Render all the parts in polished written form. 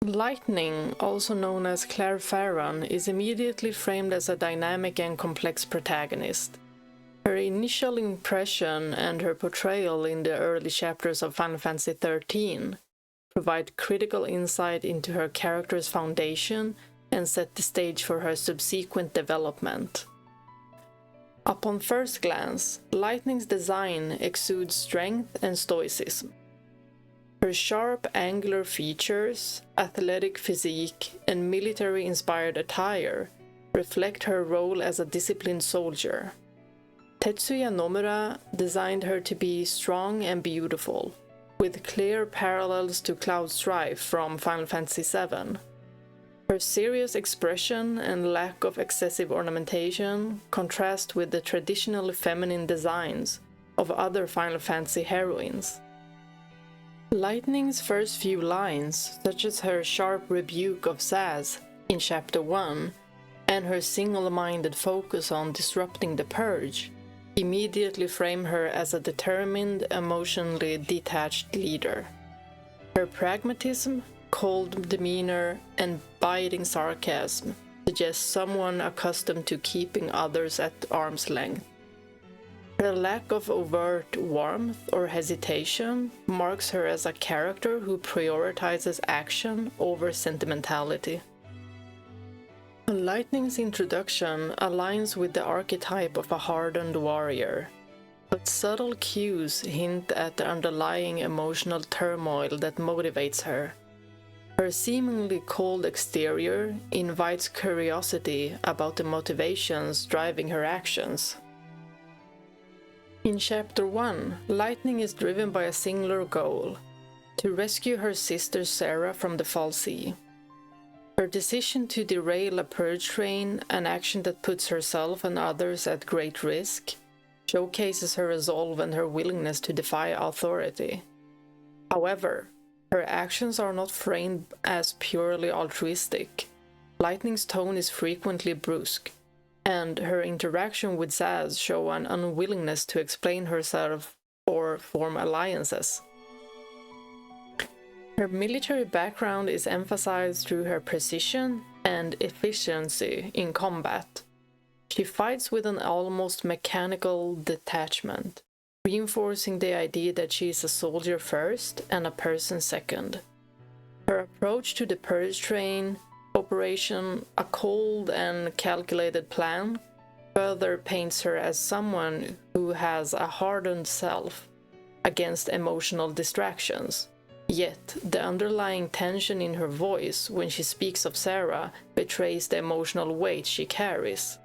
Lightning, also known as Claire Farron, is immediately framed as a dynamic and complex protagonist. Her initial impression and her portrayal in the early chapters of Final Fantasy XIII provide critical insight into her character's foundation and set the stage for her subsequent development. Upon first glance, Lightning's design exudes strength and stoicism. Her sharp, angular features, athletic physique, and military-inspired attire reflect her role as a disciplined soldier. Tetsuya Nomura designed her to be strong and beautiful, with clear parallels to Cloud Strife from Final Fantasy VII. Her serious expression and lack of excessive ornamentation contrast with the traditionally feminine designs of other Final Fantasy heroines. Lightning's first few lines, such as her sharp rebuke of Sazh in Chapter 1 and her single-minded focus on disrupting the Purge, immediately frame her as a determined, emotionally detached leader. Her pragmatism, cold demeanor, and biting sarcasm suggest someone accustomed to keeping others at arm's length. Her lack of overt warmth or hesitation marks her as a character who prioritizes action over sentimentality. Lightning's introduction aligns with the archetype of a hardened warrior, but subtle cues hint at the underlying emotional turmoil that motivates her. Her seemingly cold exterior invites curiosity about the motivations driving her actions. In Chapter 1, Lightning is driven by a singular goal: to rescue her sister Serah from the fal'Cie. Her decision to derail a purge train, an action that puts herself and others at great risk, showcases her resolve and her willingness to defy authority. However, her actions are not framed as purely altruistic. Lightning's tone is frequently brusque, and her interaction with Sazh show an unwillingness to explain herself or form alliances. Her military background is emphasized through her precision and efficiency in combat. She fights with an almost mechanical detachment, reinforcing the idea that she is a soldier first and a person second. Her approach to the Purge train operation, a cold and calculated plan, further paints her as someone who has a hardened self against emotional distractions. Yet, the underlying tension in her voice when she speaks of Serah betrays the emotional weight she carries.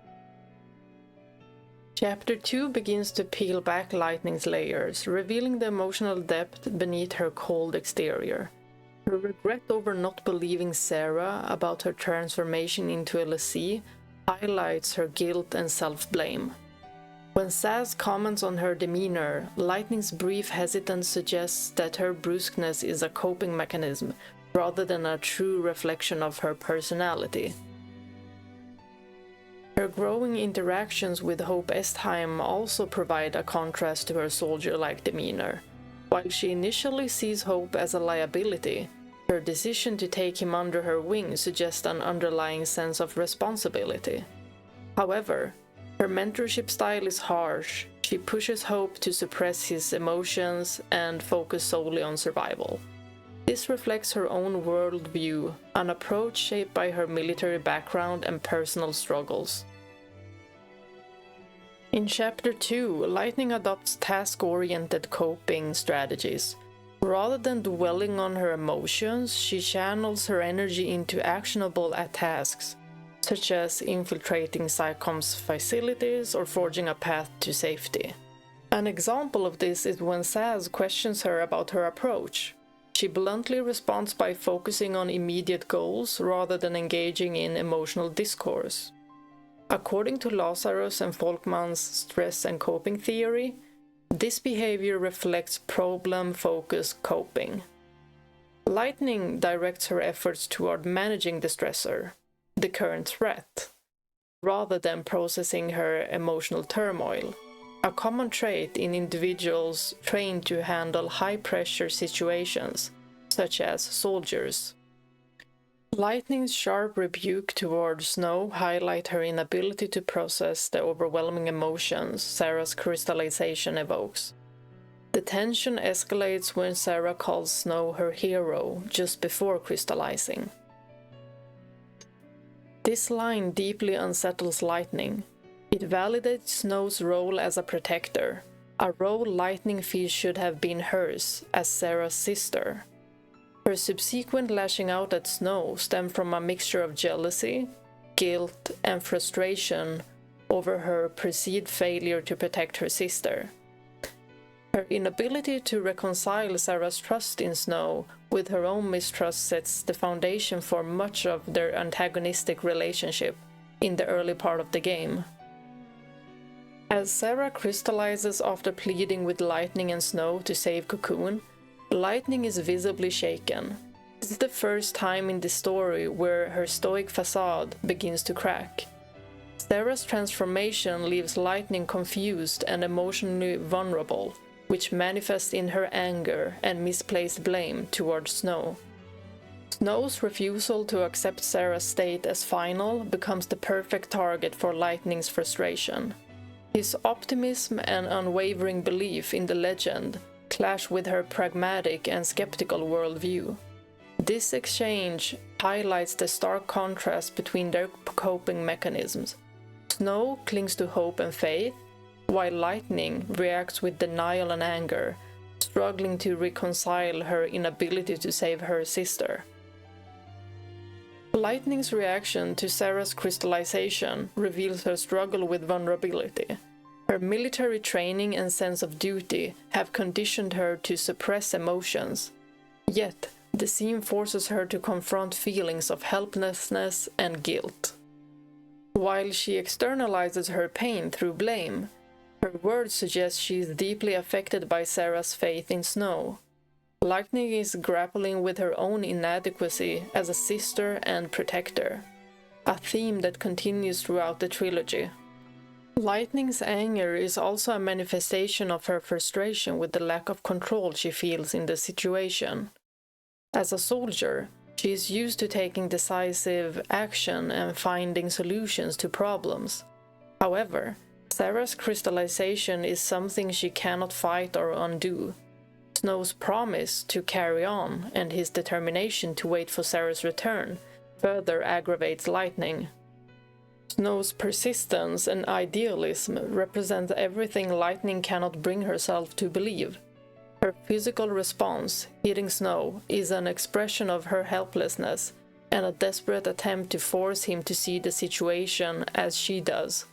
Chapter 2 begins to peel back Lightning's layers, revealing the emotional depth beneath her cold exterior. Her regret over not believing Serah about her transformation into a FFXIII highlights her guilt and self-blame. When Sazh comments on her demeanor, Lightning's brief hesitance suggests that her brusqueness is a coping mechanism rather than a true reflection of her personality. Her growing interactions with Hope Estheim also provide a contrast to her soldier-like demeanor. While she initially sees Hope as a liability, her decision to take him under her wing suggests an underlying sense of responsibility. However, her mentorship style is harsh. She pushes Hope to suppress his emotions and focus solely on survival. This reflects her own worldview, an approach shaped by her military background and personal struggles. In Chapter 2, Lightning adopts task-oriented coping strategies. Rather than dwelling on her emotions, she channels her energy into actionable tasks, such as infiltrating Psychom's facilities or forging a path to safety. An example of this is when Sazh questions her about her approach. She bluntly responds by focusing on immediate goals rather than engaging in emotional discourse. According to Lazarus and Folkman's stress and coping theory, this behavior reflects problem-focused coping. Lightning directs her efforts toward managing the stressor, the current threat, rather than processing her emotional turmoil, a common trait in individuals trained to handle high-pressure situations, such as soldiers. Lightning's sharp rebuke towards Snow highlight her inability to process the overwhelming emotions Serah's crystallization evokes. The tension escalates when Serah calls Snow her hero just before crystallizing. This line deeply unsettles Lightning. It validates Snow's role as a protector, a role Lightning feels should have been hers as Serah's sister. Her subsequent lashing out at Snow stemmed from a mixture of jealousy, guilt, and frustration over her perceived failure to protect her sister. Her inability to reconcile Serah's trust in Snow with her own mistrust sets the foundation for much of their antagonistic relationship in the early part of the game. As Serah crystallizes after pleading with Lightning and Snow to save Cocoon, Lightning is visibly shaken. This is the first time in the story where her stoic facade begins to crack. Serah's transformation leaves Lightning confused and emotionally vulnerable, which manifests in her anger and misplaced blame towards Snow. Snow's refusal to accept Serah's state as final becomes the perfect target for Lightning's frustration. His optimism and unwavering belief in the legend clash with her pragmatic and skeptical worldview. This exchange highlights the stark contrast between their coping mechanisms. Snow clings to hope and faith, while Lightning reacts with denial and anger, struggling to reconcile her inability to save her sister. Lightning's reaction to Serah's crystallization reveals her struggle with vulnerability. Her military training and sense of duty have conditioned her to suppress emotions. Yet, the scene forces her to confront feelings of helplessness and guilt. While she externalizes her pain through blame, her words suggest she is deeply affected by Serah's faith in Snow. Lightning is grappling with her own inadequacy as a sister and protector, a theme that continues throughout the trilogy. Lightning's anger is also a manifestation of her frustration with the lack of control she feels in the situation. As a soldier, she is used to taking decisive action and finding solutions to problems. However, Serah's crystallization is something she cannot fight or undo. Snow's promise to carry on and his determination to wait for Serah's return further aggravates Lightning. Snow's persistence and idealism represent everything Lightning cannot bring herself to believe. Her physical response, hitting Snow, is an expression of her helplessness and a desperate attempt to force him to see the situation as she does.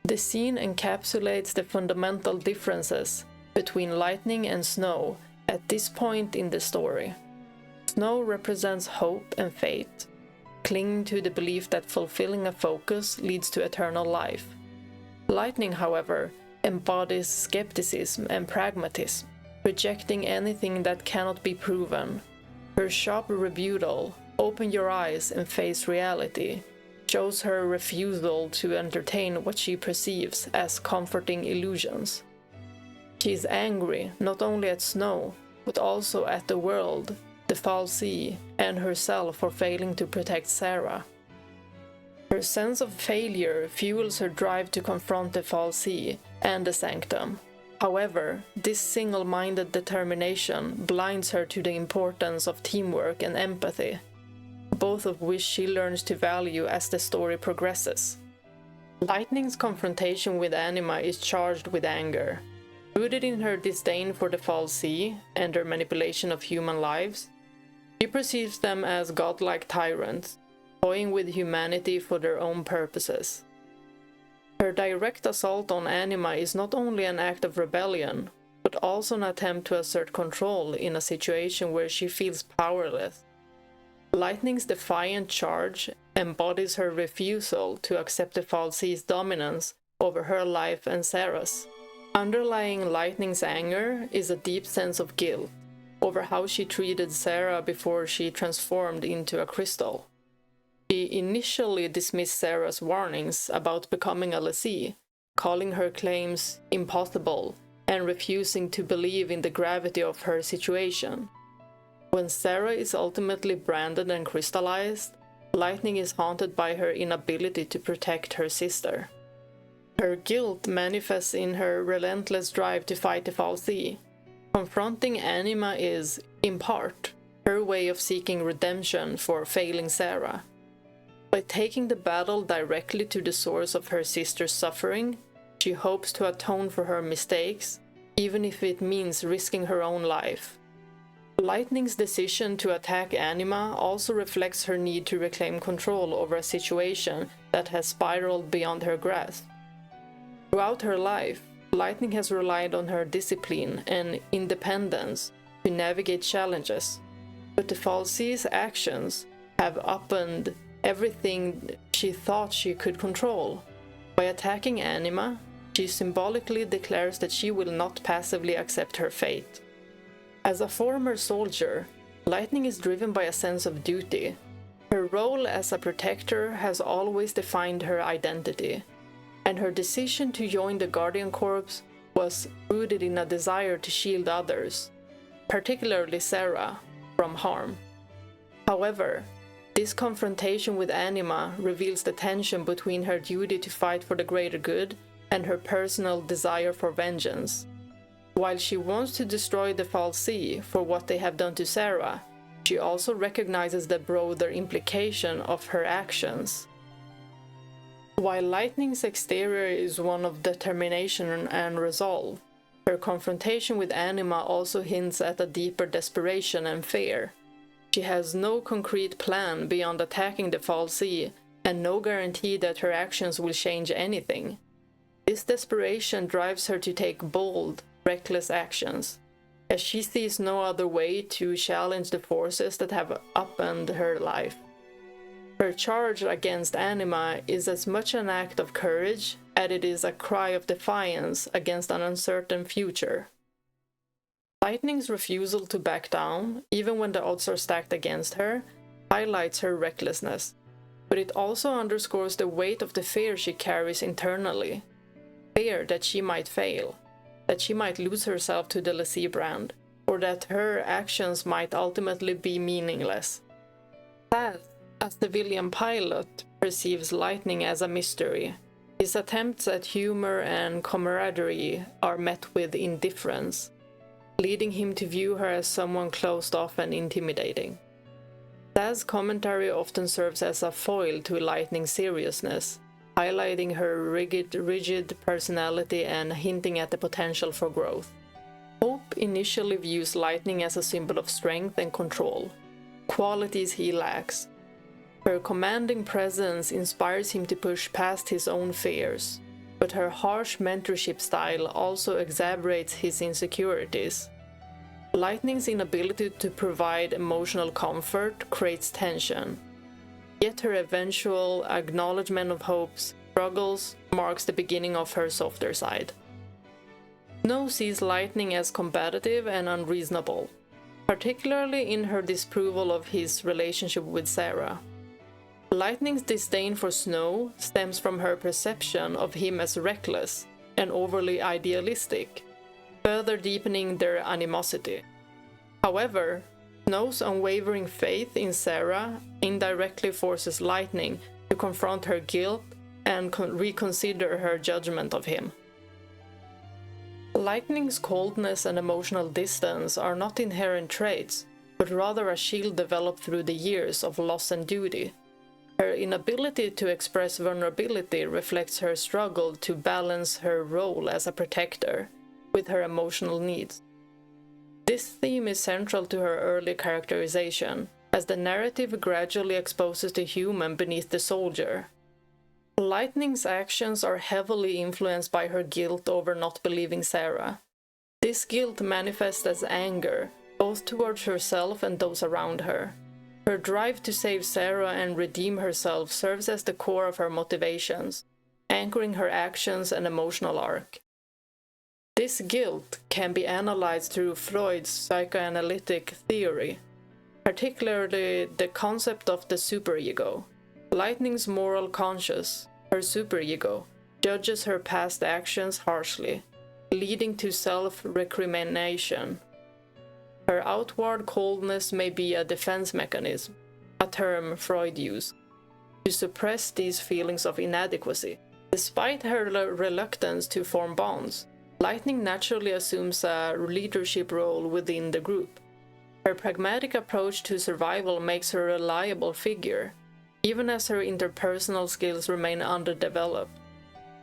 The scene encapsulates the fundamental differences between Lightning and Snow at this point in the story. Snow represents hope and faith, clinging to the belief that fulfilling a focus leads to eternal life. Lightning, however, embodies skepticism and pragmatism, rejecting anything that cannot be proven. Her sharp rebuttal, "Open your eyes and face reality," shows her refusal to entertain what she perceives as comforting illusions. She is angry not only at Snow, but also at the world, the fal'Cie, and herself for failing to protect Serah. Her sense of failure fuels her drive to confront the fal'Cie and the Sanctum. However, this single-minded determination blinds her to the importance of teamwork and empathy, both of which she learns to value as the story progresses. Lightning's confrontation with Anima is charged with anger. Rooted in her disdain for the fal'Cie and her manipulation of human lives, she perceives them as godlike tyrants, toying with humanity for their own purposes. Her direct assault on Anima is not only an act of rebellion, but also an attempt to assert control in a situation where she feels powerless. Lightning's defiant charge embodies her refusal to accept the fal'Cie's dominance over her life and Serah's. Underlying Lightning's anger is a deep sense of guilt over how she treated Serah before she transformed into a crystal. She initially dismissed Serah's warnings about becoming a lessee, calling her claims impossible and refusing to believe in the gravity of her situation. When Serah is ultimately branded and crystallized, Lightning is haunted by her inability to protect her sister. Her guilt manifests in her relentless drive to fight the fal'Cie. Confronting Anima is, in part, her way of seeking redemption for failing Serah. By taking the battle directly to the source of her sister's suffering, she hopes to atone for her mistakes, even if it means risking her own life. Lightning's decision to attack Anima also reflects her need to reclaim control over a situation that has spiraled beyond her grasp. Throughout her life, Lightning has relied on her discipline and independence to navigate challenges, but the fal'Cie's actions have upended everything she thought she could control. By attacking Anima, she symbolically declares that she will not passively accept her fate. As a former soldier, Lightning is driven by a sense of duty. Her role as a protector has always defined her identity, and her decision to join the Guardian Corps was rooted in a desire to shield others, particularly Serah, from harm. However, this confrontation with Anima reveals the tension between her duty to fight for the greater good and her personal desire for vengeance. While she wants to destroy the fal'Cie for what they have done to Serah, she also recognizes the broader implication of her actions. While Lightning's exterior is one of determination and resolve, her confrontation with Anima also hints at a deeper desperation and fear. She has no concrete plan beyond attacking the fal'Cie, and no guarantee that her actions will change anything. This desperation drives her to take bold, reckless actions, as she sees no other way to challenge the forces that have upended her life. Her charge against Anima is as much an act of courage as it is a cry of defiance against an uncertain future. Lightning's refusal to back down, even when the odds are stacked against her, highlights her recklessness, but it also underscores the weight of the fear she carries internally. Fear that she might fail, that she might lose herself to the FFXIII brand, or that her actions might ultimately be meaningless. Saz, a civilian pilot, perceives Lightning as a mystery. His attempts at humor and camaraderie are met with indifference, leading him to view her as someone closed off and intimidating. Saz's commentary often serves as a foil to Lightning's seriousness, highlighting her rigid personality and hinting at the potential for growth. Hope initially views Lightning as a symbol of strength and control, qualities he lacks. Her commanding presence inspires him to push past his own fears, but her harsh mentorship style also exacerbates his insecurities. Lightning's inability to provide emotional comfort creates tension. Yet her eventual acknowledgement of Hope's struggles marks the beginning of her softer side. Snow sees Lightning as combative and unreasonable, particularly in her disapproval of his relationship with Serah. Lightning's disdain for Snow stems from her perception of him as reckless and overly idealistic, further deepening their animosity. However, Snow's unwavering faith in Serah indirectly forces Lightning to confront her guilt and reconsider her judgment of him. Lightning's coldness and emotional distance are not inherent traits, but rather a shield developed through the years of loss and duty. Her inability to express vulnerability reflects her struggle to balance her role as a protector with her emotional needs. This theme is central to her early characterization, as the narrative gradually exposes the human beneath the soldier. Lightning's actions are heavily influenced by her guilt over not believing Serah. This guilt manifests as anger, both towards herself and those around her. Her drive to save Serah and redeem herself serves as the core of her motivations, anchoring her actions and emotional arc. This guilt can be analyzed through Freud's psychoanalytic theory, particularly the concept of the superego. Lightning's moral conscience, her superego, judges her past actions harshly, leading to self-recrimination. Her outward coldness may be a defense mechanism, a term Freud used, to suppress these feelings of inadequacy. Despite her reluctance to form bonds, Lightning naturally assumes a leadership role within the group. Her pragmatic approach to survival makes her a reliable figure, even as her interpersonal skills remain underdeveloped.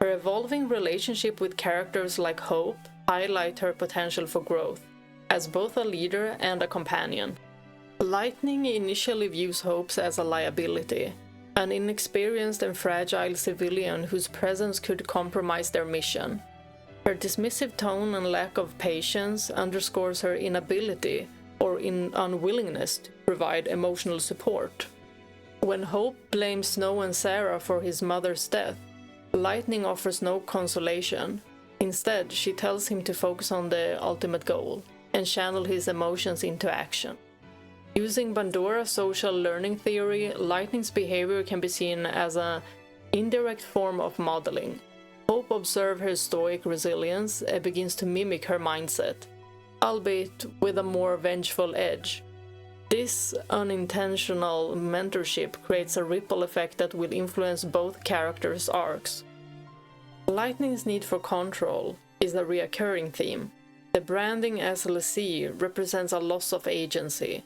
Her evolving relationship with characters like Hope highlight her potential for growth, as both a leader and a companion. Lightning initially views Hope as a liability, an inexperienced and fragile civilian whose presence could compromise their mission. Her dismissive tone and lack of patience underscores her inability or unwillingness to provide emotional support. When Hope blames Snow and Serah for his mother's death, Lightning offers no consolation. Instead, she tells him to focus on the ultimate goal and channel his emotions into action. Using Bandora's social learning theory, Lightning's behavior can be seen as an indirect form of modeling. Hope observes her stoic resilience and begins to mimic her mindset, albeit with a more vengeful edge. This unintentional mentorship creates a ripple effect that will influence both characters' arcs. Lightning's need for control is a recurring theme. The branding as fal'Cie represents a loss of agency,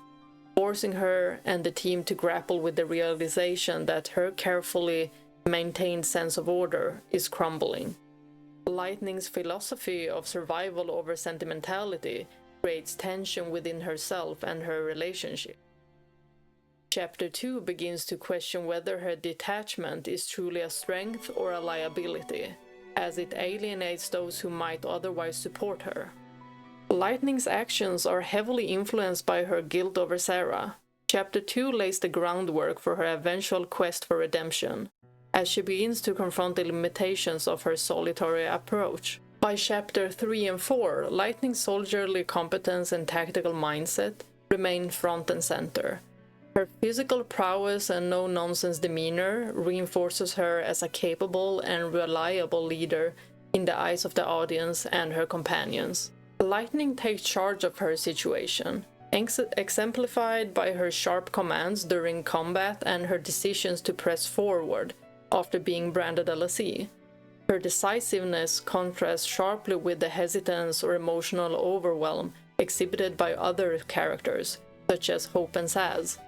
forcing her and the team to grapple with the realization that her carefully maintained sense of order is crumbling. Lightning's philosophy of survival over sentimentality creates tension within herself and her relationship. Chapter 2 begins to question whether her detachment is truly a strength or a liability, as it alienates those who might otherwise support her. Lightning's actions are heavily influenced by her guilt over Serah. Chapter 2 lays the groundwork for her eventual quest for redemption, as she begins to confront the limitations of her solitary approach. By chapter 3 and 4, Lightning's soldierly competence and tactical mindset remain front and center. Her physical prowess and no-nonsense demeanor reinforces her as a capable and reliable leader in the eyes of the audience and her companions. Lightning takes charge of her situation, exemplified by her sharp commands during combat and her decisions to press forward after being branded a fal'Cie. Her decisiveness contrasts sharply with the hesitance or emotional overwhelm exhibited by other characters, such as Hope and Saz.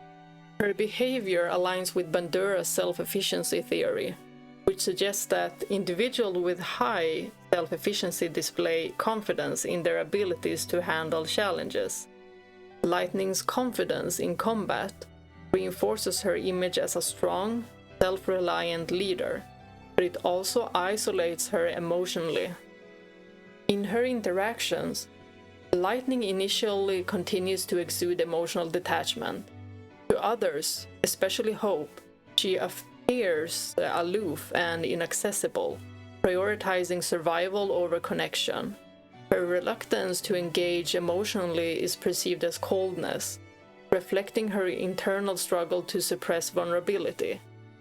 Her behavior aligns with Bandora's self-efficiency theory, which suggests that individuals with high self-efficiency display confidence in their abilities to handle challenges. Lightning's confidence in combat reinforces her image as a strong, self-reliant leader, but it also isolates her emotionally. In her interactions, Lightning initially continues to exude emotional detachment. To others, especially Hope, she appears aloof and inaccessible, prioritizing survival over connection. Her reluctance to engage emotionally is perceived as coldness, reflecting her internal struggle to suppress vulnerability.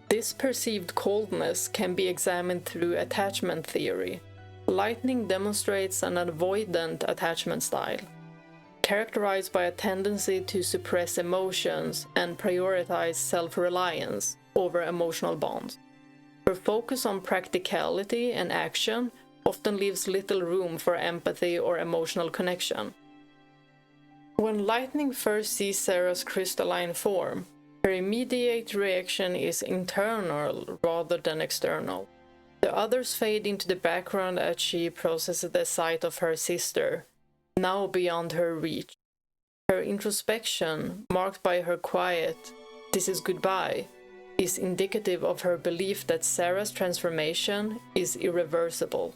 This perceived coldness can be examined through attachment theory. Lightning demonstrates an avoidant attachment style, characterized by a tendency to suppress emotions and prioritize self-reliance over emotional bonds. Her focus on practicality and action often leaves little room for empathy or emotional connection. When Lightning first sees Serah's crystalline form, her immediate reaction is internal rather than external. The others fade into the background as she processes the sight of her sister, now beyond her reach. Her introspection, marked by her quiet, "This is goodbye," is indicative of her belief that Serah's transformation is irreversible.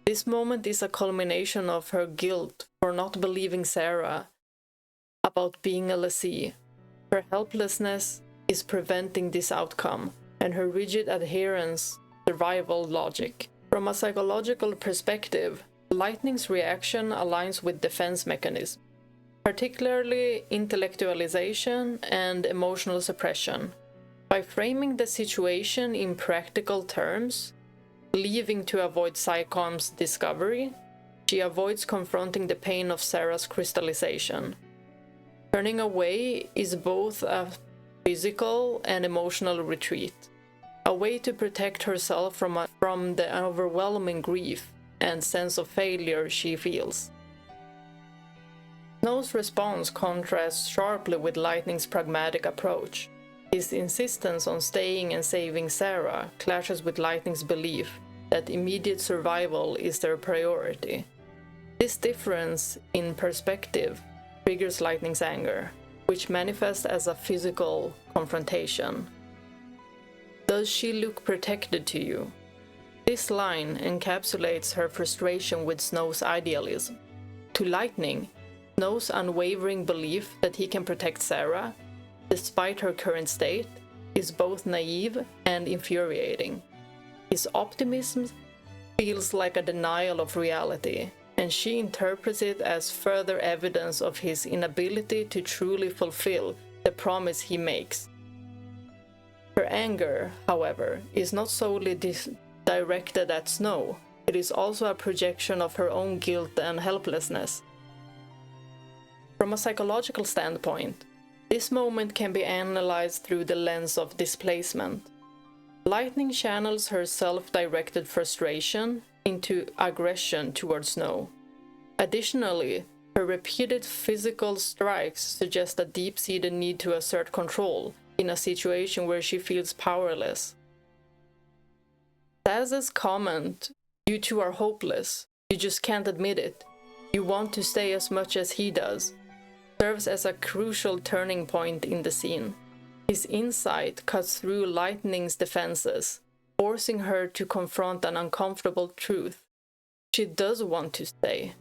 This moment is a culmination of her guilt for not believing Serah about being a fal'Cie. Her helplessness is preventing this outcome, and her rigid adherence survival logic. From a psychological perspective, Lightning's reaction aligns with defense mechanisms, particularly intellectualization and emotional suppression. By framing the situation in practical terms, leaving to avoid Psychom's discovery, she avoids confronting the pain of Serah's crystallization. Turning away is both a physical and emotional retreat, a way to protect herself from the overwhelming grief and sense of failure she feels. Snow's response contrasts sharply with Lightning's pragmatic approach. His insistence on staying and saving Serah clashes with Lightning's belief that immediate survival is their priority. This difference in perspective triggers Lightning's anger, which manifests as a physical confrontation. "Does she look protected to you?" This line encapsulates her frustration with Snow's idealism. To Lightning, Snow's unwavering belief that he can protect Serah, despite her current state, is both naive and infuriating. His optimism feels like a denial of reality, and she interprets it as further evidence of his inability to truly fulfill the promise he makes. Her anger, however, is not solely directed at Snow. It is also a projection of her own guilt and helplessness. From a psychological standpoint, this moment can be analyzed through the lens of displacement. Lightning channels her self-directed frustration into aggression towards Snow. Additionally, her repeated physical strikes suggest a deep-seated need to assert control in a situation where she feels powerless. Saz's comment, "You two are hopeless, you just can't admit it, you want to stay as much as he does," serves as a crucial turning point in the scene. His insight cuts through Lightning's defenses, forcing her to confront an uncomfortable truth. She does want to stay.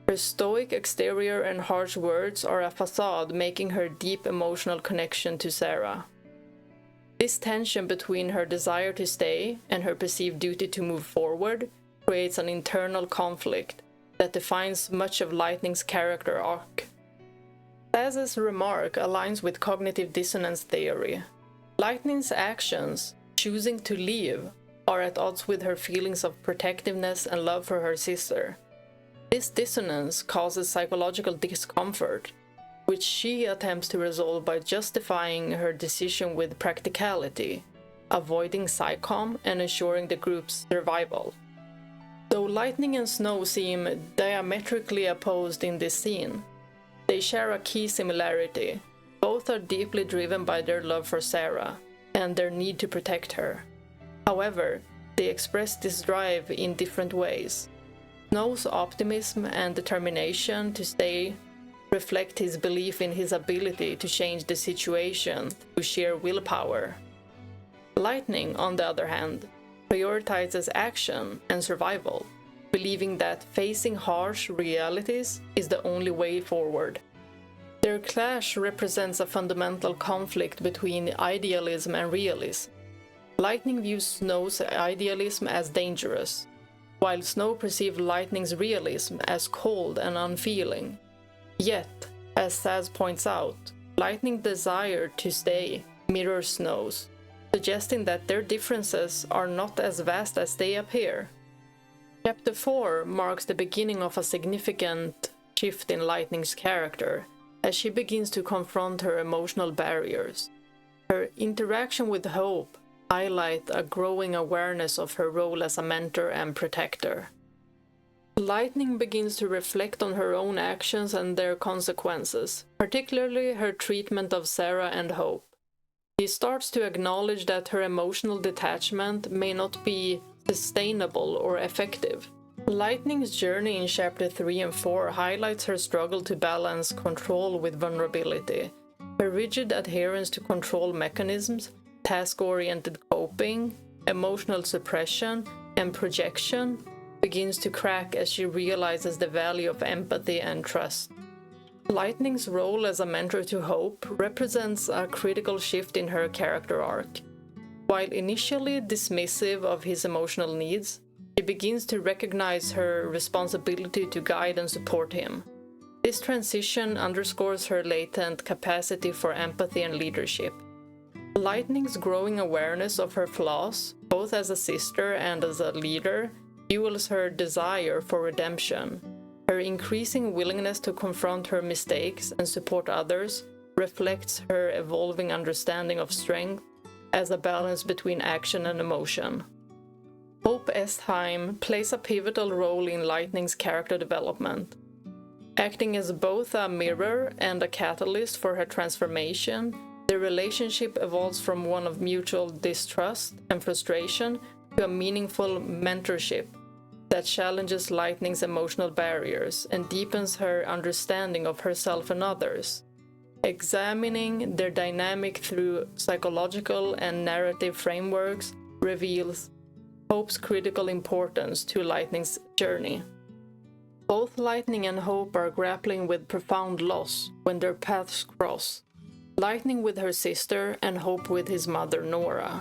Her stoic exterior and harsh words are a facade making her deep emotional connection to Serah. This tension between her desire to stay and her perceived duty to move forward creates an internal conflict that defines much of Lightning's character arc. Saz's remark aligns with cognitive dissonance theory. Lightning's actions, choosing to leave, are at odds with her feelings of protectiveness and love for her sister. This dissonance causes psychological discomfort, which she attempts to resolve by justifying her decision with practicality, avoiding psychom and ensuring the group's survival. Though Lightning and Snow seem diametrically opposed in this scene, they share a key similarity. Both are deeply driven by their love for Serah and their need to protect her. However, they express this drive in different ways. Snow's optimism and determination to stay reflect his belief in his ability to change the situation through sheer willpower. Lightning, on the other hand, prioritizes action and survival, believing that facing harsh realities is the only way forward. Their clash represents a fundamental conflict between idealism and realism. Lightning views Snow's idealism as dangerous, while Snow perceives Lightning's realism as cold and unfeeling. Yet, as Saz points out, Lightning's desire to stay mirrors Snow's, suggesting that their differences are not as vast as they appear. Chapter 4 marks the beginning of a significant shift in Lightning's character, as she begins to confront her emotional barriers. Her interaction with Hope highlights a growing awareness of her role as a mentor and protector. Lightning begins to reflect on her own actions and their consequences, particularly her treatment of Serah and Hope. She starts to acknowledge that her emotional detachment may not be sustainable or effective. Lightning's journey in Chapter 3 and 4 highlights her struggle to balance control with vulnerability. Her rigid adherence to control mechanisms, task-oriented coping, emotional suppression, and projection begins to crack as she realizes the value of empathy and trust. Lightning's role as a mentor to Hope represents a critical shift in her character arc. While initially dismissive of his emotional needs, she begins to recognize her responsibility to guide and support him. This transition underscores her latent capacity for empathy and leadership. Lightning's growing awareness of her flaws, both as a sister and as a leader, fuels her desire for redemption. Her increasing willingness to confront her mistakes and support others reflects her evolving understanding of strength as a balance between action and emotion. Hope Estheim plays a pivotal role in Lightning's character development. Acting as both a mirror and a catalyst for her transformation, the relationship evolves from one of mutual distrust and frustration to a meaningful mentorship that challenges Lightning's emotional barriers and deepens her understanding of herself and others. Examining their dynamic through psychological and narrative frameworks reveals Hope's critical importance to Lightning's journey. Both Lightning and Hope are grappling with profound loss when their paths cross. Lightning with her sister and Hope with his mother Nora.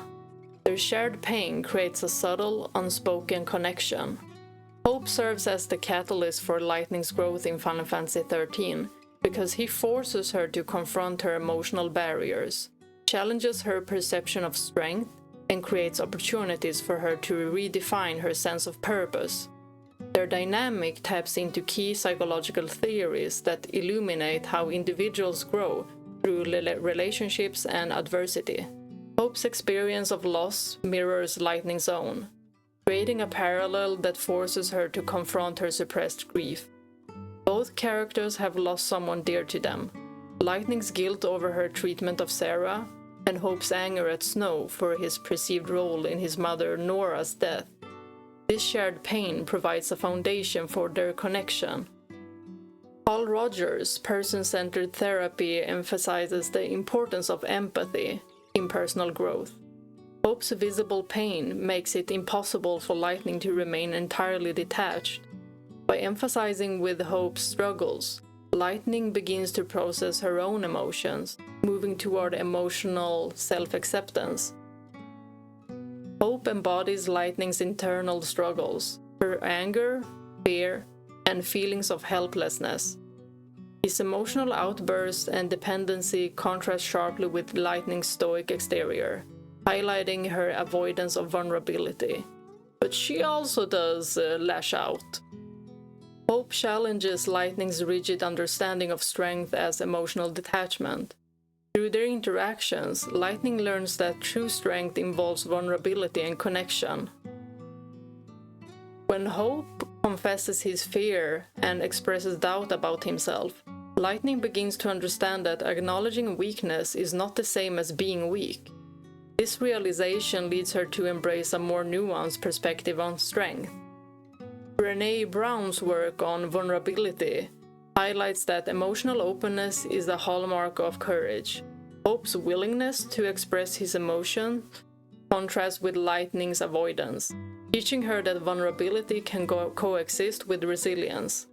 Their shared pain creates a subtle, unspoken connection. Hope serves as the catalyst for Lightning's growth in Final Fantasy XIII because he forces her to confront her emotional barriers, challenges her perception of strength, and creates opportunities for her to redefine her sense of purpose. Their dynamic taps into key psychological theories that illuminate how individuals grow through relationships and adversity. Hope's experience of loss mirrors Lightning's own, creating a parallel that forces her to confront her suppressed grief. Both characters have lost someone dear to them. Lightning's guilt over her treatment of Serah, and Hope's anger at Snow for his perceived role in his mother Nora's death. This shared pain provides a foundation for their connection. Paul Rogers' person-centered therapy emphasizes the importance of empathy in personal growth. Hope's visible pain makes it impossible for Lightning to remain entirely detached. By emphasizing with Hope's struggles, Lightning begins to process her own emotions, moving toward emotional self-acceptance. Hope embodies Lightning's internal struggles, her anger, fear, and feelings of helplessness. His emotional outbursts and dependency contrast sharply with Lightning's stoic exterior, highlighting her avoidance of vulnerability. But she also does lash out. Hope challenges Lightning's rigid understanding of strength as emotional detachment. Through their interactions, Lightning learns that true strength involves vulnerability and connection. When Hope confesses his fear and expresses doubt about himself, Lightning begins to understand that acknowledging weakness is not the same as being weak. This realization leads her to embrace a more nuanced perspective on strength. Brené Brown's work on vulnerability highlights that emotional openness is a hallmark of courage. Hope's willingness to express his emotions contrasts with Lightning's avoidance, teaching her that vulnerability can coexist with resilience.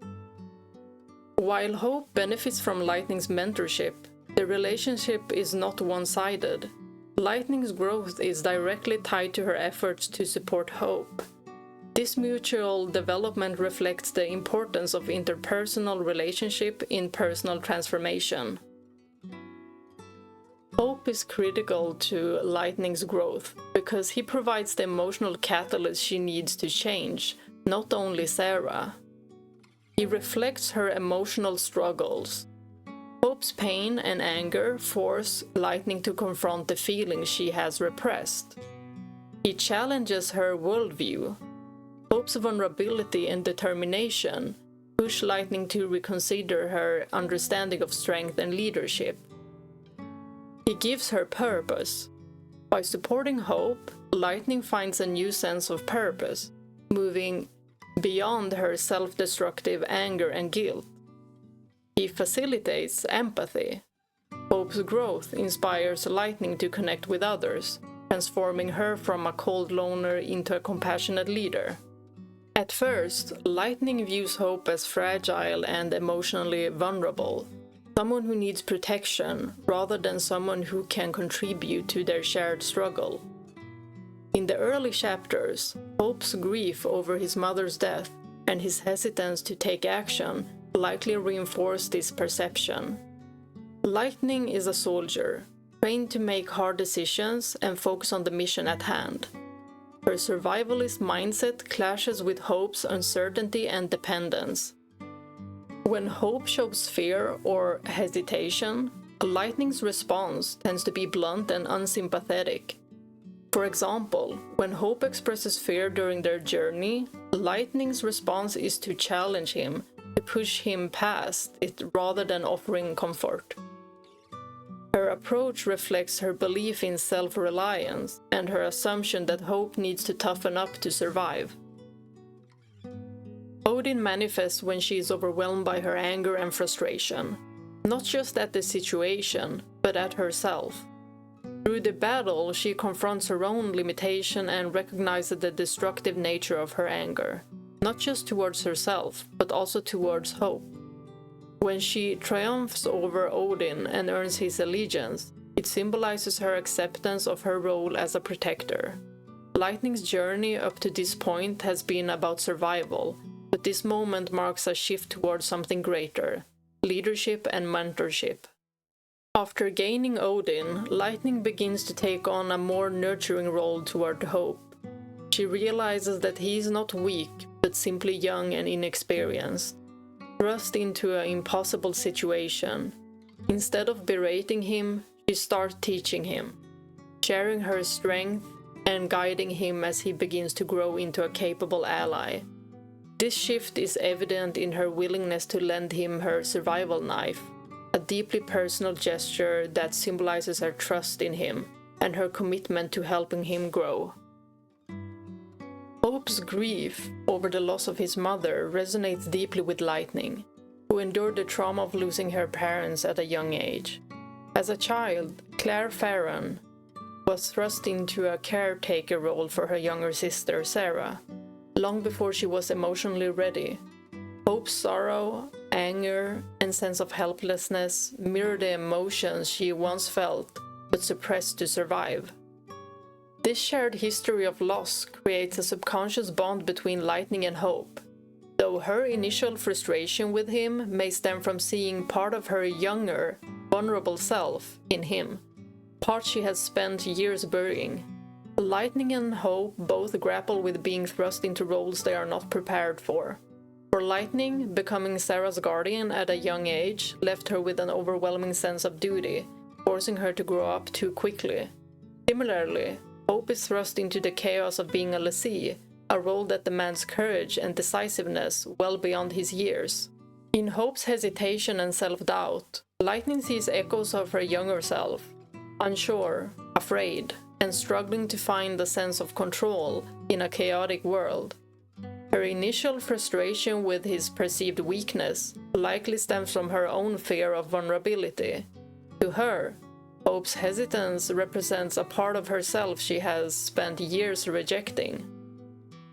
While Hope benefits from Lightning's mentorship, the relationship is not one-sided. Lightning's growth is directly tied to her efforts to support Hope. This mutual development reflects the importance of interpersonal relationship in personal transformation. Hope is critical to Lightning's growth because he provides the emotional catalyst she needs to change, not only Serah. He reflects her emotional struggles. Hope's pain and anger force Lightning to confront the feelings she has repressed. He challenges her worldview. Hope's vulnerability and determination push Lightning to reconsider her understanding of strength and leadership. He gives her purpose. By supporting Hope, Lightning finds a new sense of purpose, moving beyond her self-destructive anger and guilt. He facilitates empathy. Hope's growth inspires Lightning to connect with others, transforming her from a cold loner into a compassionate leader. At first, Lightning views Hope as fragile and emotionally vulnerable, someone who needs protection rather than someone who can contribute to their shared struggle. In the early chapters, Hope's grief over his mother's death and his hesitance to take action likely reinforced this perception. Lightning is a soldier, trained to make hard decisions and focus on the mission at hand. Her survivalist mindset clashes with Hope's uncertainty and dependence. When Hope shows fear or hesitation, Lightning's response tends to be blunt and unsympathetic. For example, when Hope expresses fear during their journey, Lightning's response is to challenge him, to push him past it rather than offering comfort. Her approach reflects her belief in self-reliance and her assumption that Hope needs to toughen up to survive. Odin manifests when she is overwhelmed by her anger and frustration, not just at the situation, but at herself. Through the battle, she confronts her own limitation and recognizes the destructive nature of her anger, not just towards herself, but also towards Hope. When she triumphs over Odin and earns his allegiance, it symbolizes her acceptance of her role as a protector. Lightning's journey up to this point has been about survival, but this moment marks a shift towards something greater: leadership and mentorship. After gaining Odin, Lightning begins to take on a more nurturing role toward Hope. She realizes that he is not weak, but simply young and inexperienced, thrust into an impossible situation. Instead of berating him, she starts teaching him, sharing her strength and guiding him as he begins to grow into a capable ally. This shift is evident in her willingness to lend him her survival knife, a deeply personal gesture that symbolizes her trust in him and her commitment to helping him grow. Hope's grief over the loss of his mother resonates deeply with Lightning, who endured the trauma of losing her parents at a young age. As a child, fal'Cie was thrust into a caretaker role for her younger sister, Serah, long before she was emotionally ready. Hope's sorrow, anger, and sense of helplessness mirror the emotions she once felt but suppressed to survive. This shared history of loss creates a subconscious bond between Lightning and Hope, though her initial frustration with him may stem from seeing part of her younger, vulnerable self in him, part she has spent years burying. Lightning and Hope both grapple with being thrust into roles they are not prepared for. For Lightning, becoming Serah's guardian at a young age left her with an overwhelming sense of duty, forcing her to grow up too quickly. Similarly, Hope is thrust into the chaos of being a lessee, a role that demands courage and decisiveness well beyond his years. In Hope's hesitation and self-doubt, Lightning sees echoes of her younger self, unsure, afraid, and struggling to find a sense of control in a chaotic world. Her initial frustration with his perceived weakness likely stems from her own fear of vulnerability. To her, Hope's hesitance represents a part of herself she has spent years rejecting.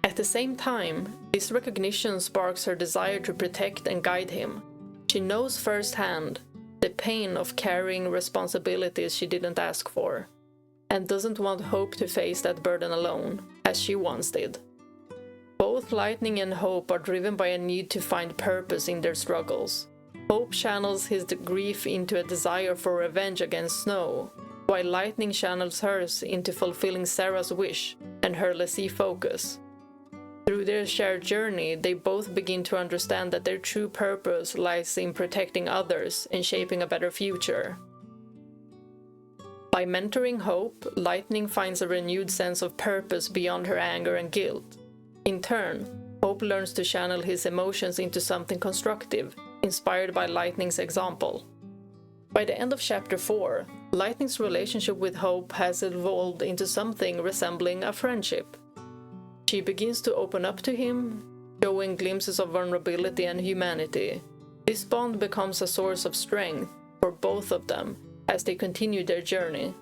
At the same time, this recognition sparks her desire to protect and guide him. She knows firsthand the pain of carrying responsibilities she didn't ask for, and doesn't want Hope to face that burden alone, as she once did. Both Lightning and Hope are driven by a need to find purpose in their struggles. Hope channels his grief into a desire for revenge against Snow, while Lightning channels hers into fulfilling Serah's wish and her lessee focus. Through their shared journey, they both begin to understand that their true purpose lies in protecting others and shaping a better future. By mentoring Hope, Lightning finds a renewed sense of purpose beyond her anger and guilt. In turn, Hope learns to channel his emotions into something constructive, inspired by Lightning's example. By the end of Chapter 4, Lightning's relationship with Hope has evolved into something resembling a friendship. She begins to open up to him, showing glimpses of vulnerability and humanity. This bond becomes a source of strength for both of them as they continue their journey.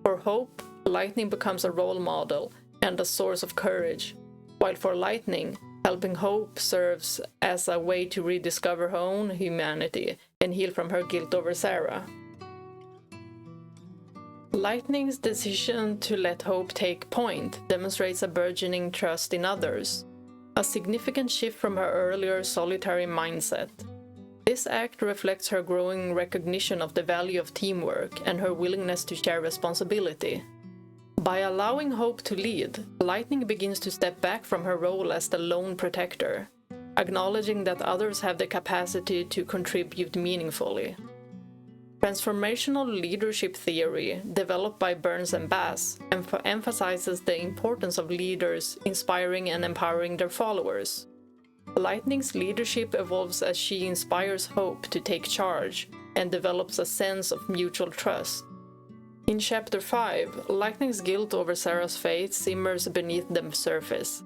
For Hope, Lightning becomes a role model and a source of courage, while for Lightning, helping Hope serves as a way to rediscover her own humanity and heal from her guilt over Serah. Lightning's decision to let Hope take point demonstrates a burgeoning trust in others, a significant shift from her earlier solitary mindset. This act reflects her growing recognition of the value of teamwork and her willingness to share responsibility. By allowing Hope to lead, Lightning begins to step back from her role as the lone protector, acknowledging that others have the capacity to contribute meaningfully. Transformational leadership theory, developed by Burns and Bass, emphasizes the importance of leaders inspiring and empowering their followers. Lightning's leadership evolves as she inspires Hope to take charge and develops a sense of mutual trust. In Chapter 5, Lightning's guilt over Serah's fate simmers beneath the surface.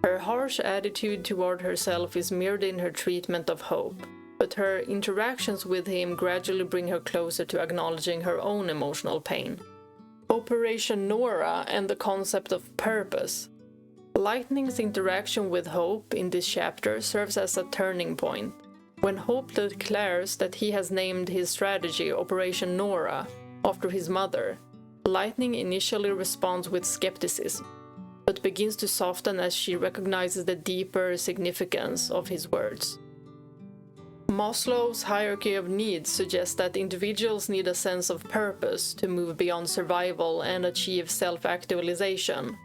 Her harsh attitude toward herself is mirrored in her treatment of Hope, but her interactions with him gradually bring her closer to acknowledging her own emotional pain. Operation Nora and the concept of purpose. Lightning's interaction with Hope in this chapter serves as a turning point. When Hope declares that he has named his strategy Operation Nora after his mother, Lightning initially responds with skepticism, but begins to soften as she recognizes the deeper significance of his words. Maslow's hierarchy of needs suggests that individuals need a sense of purpose to move beyond survival and achieve self-actualization.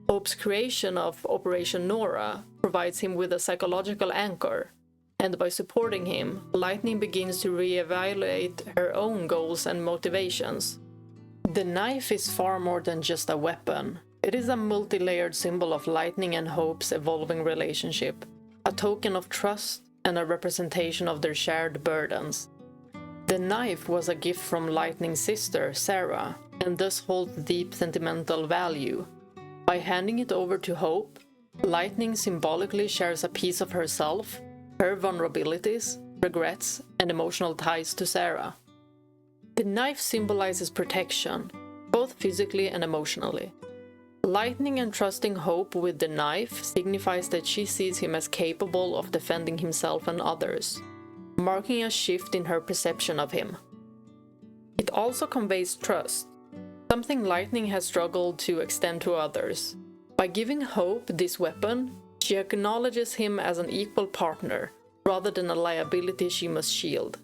Hope's creation of Operation Nora provides him with a psychological anchor, and by supporting him, Lightning begins to reevaluate her own goals and motivations. The knife is far more than just a weapon. It is a multi-layered symbol of Lightning and Hope's evolving relationship, a token of trust and a representation of their shared burdens. The knife was a gift from Lightning's sister, Serah, and thus holds deep sentimental value. By handing it over to Hope, Lightning symbolically shares a piece of herself, her vulnerabilities, regrets, and emotional ties to Serah. The knife symbolizes protection, both physically and emotionally. Lightning entrusting Hope with the knife signifies that she sees him as capable of defending himself and others, marking a shift in her perception of him. It also conveys trust, something Lightning has struggled to extend to others. By giving Hope this weapon, she acknowledges him as an equal partner, rather than a liability she must shield.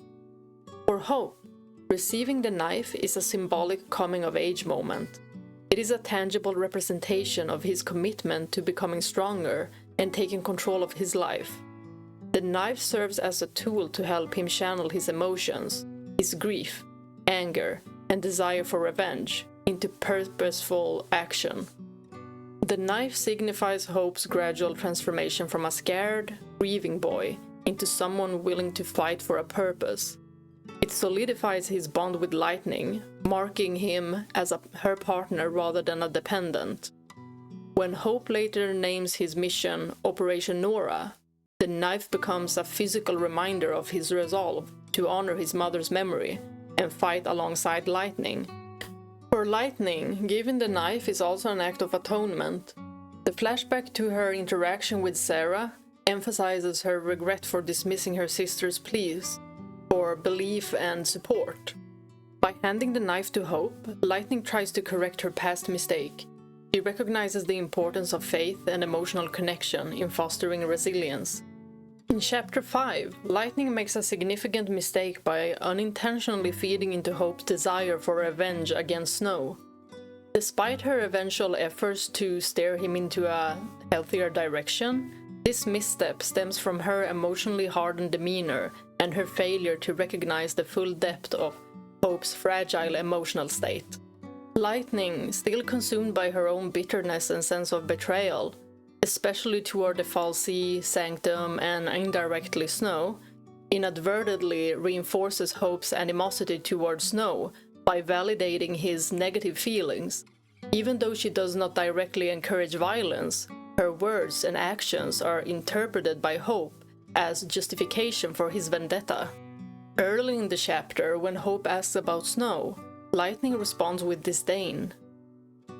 For Hope, receiving the knife is a symbolic coming-of-age moment. It is a tangible representation of his commitment to becoming stronger and taking control of his life. The knife serves as a tool to help him channel his emotions, his grief, anger, and desire for revenge into purposeful action. The knife signifies Hope's gradual transformation from a scared, grieving boy into someone willing to fight for a purpose. It solidifies his bond with Lightning, marking him as her partner rather than a dependent. When Hope later names his mission Operation Nora, the knife becomes a physical reminder of his resolve to honor his mother's memory and fight alongside Lightning. For Lightning, giving the knife is also an act of atonement. The flashback to her interaction with Serah emphasizes her regret for dismissing her sister's pleas for belief and support. By handing the knife to Hope, Lightning tries to correct her past mistake. She recognizes the importance of faith and emotional connection in fostering resilience. In Chapter 5, Lightning makes a significant mistake by unintentionally feeding into Hope's desire for revenge against Snow. Despite her eventual efforts to steer him into a healthier direction, this misstep stems from her emotionally hardened demeanor and her failure to recognize the full depth of Hope's fragile emotional state. Lightning, still consumed by her own bitterness and sense of betrayal, especially toward the fal'Cie, Sanctum, and indirectly Snow, inadvertently reinforces Hope's animosity toward Snow by validating his negative feelings. Even though she does not directly encourage violence, her words and actions are interpreted by Hope as justification for his vendetta. Early in the chapter, when Hope asks about Snow, Lightning responds with disdain.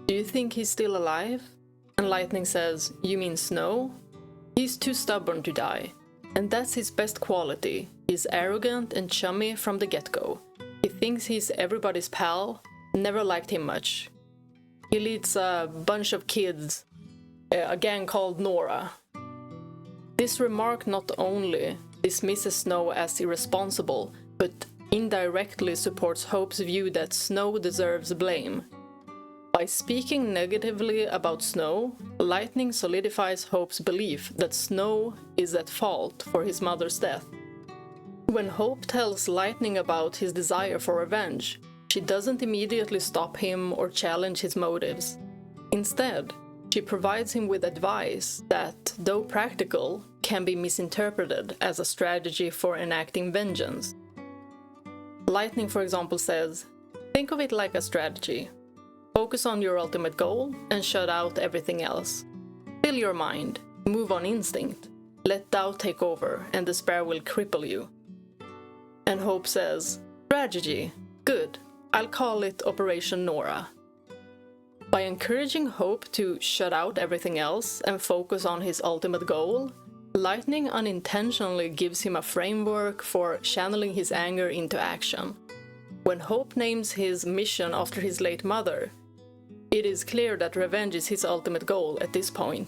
"Do you think he's still alive?" And Lightning says, "You mean Snow? He's too stubborn to die. And that's his best quality. He's arrogant and chummy from the get-go. He thinks he's everybody's pal, never liked him much. He leads a bunch of kids, a gang called Nora." This remark not only dismisses Snow as irresponsible, but indirectly supports Hope's view that Snow deserves blame. By speaking negatively about Snow, Lightning solidifies Hope's belief that Snow is at fault for his mother's death. When Hope tells Lightning about his desire for revenge, she doesn't immediately stop him or challenge his motives. Instead, she provides him with advice that, though practical, can be misinterpreted as a strategy for enacting vengeance. Lightning, for example, says, "Think of it like a strategy. Focus on your ultimate goal and shut out everything else. Fill your mind, move on instinct. Let doubt take over and despair will cripple you." And Hope says, "Strategy, good. I'll call it Operation Nora." By encouraging Hope to shut out everything else and focus on his ultimate goal, Lightning unintentionally gives him a framework for channeling his anger into action. When Hope names his mission after his late mother, it is clear that revenge is his ultimate goal at this point.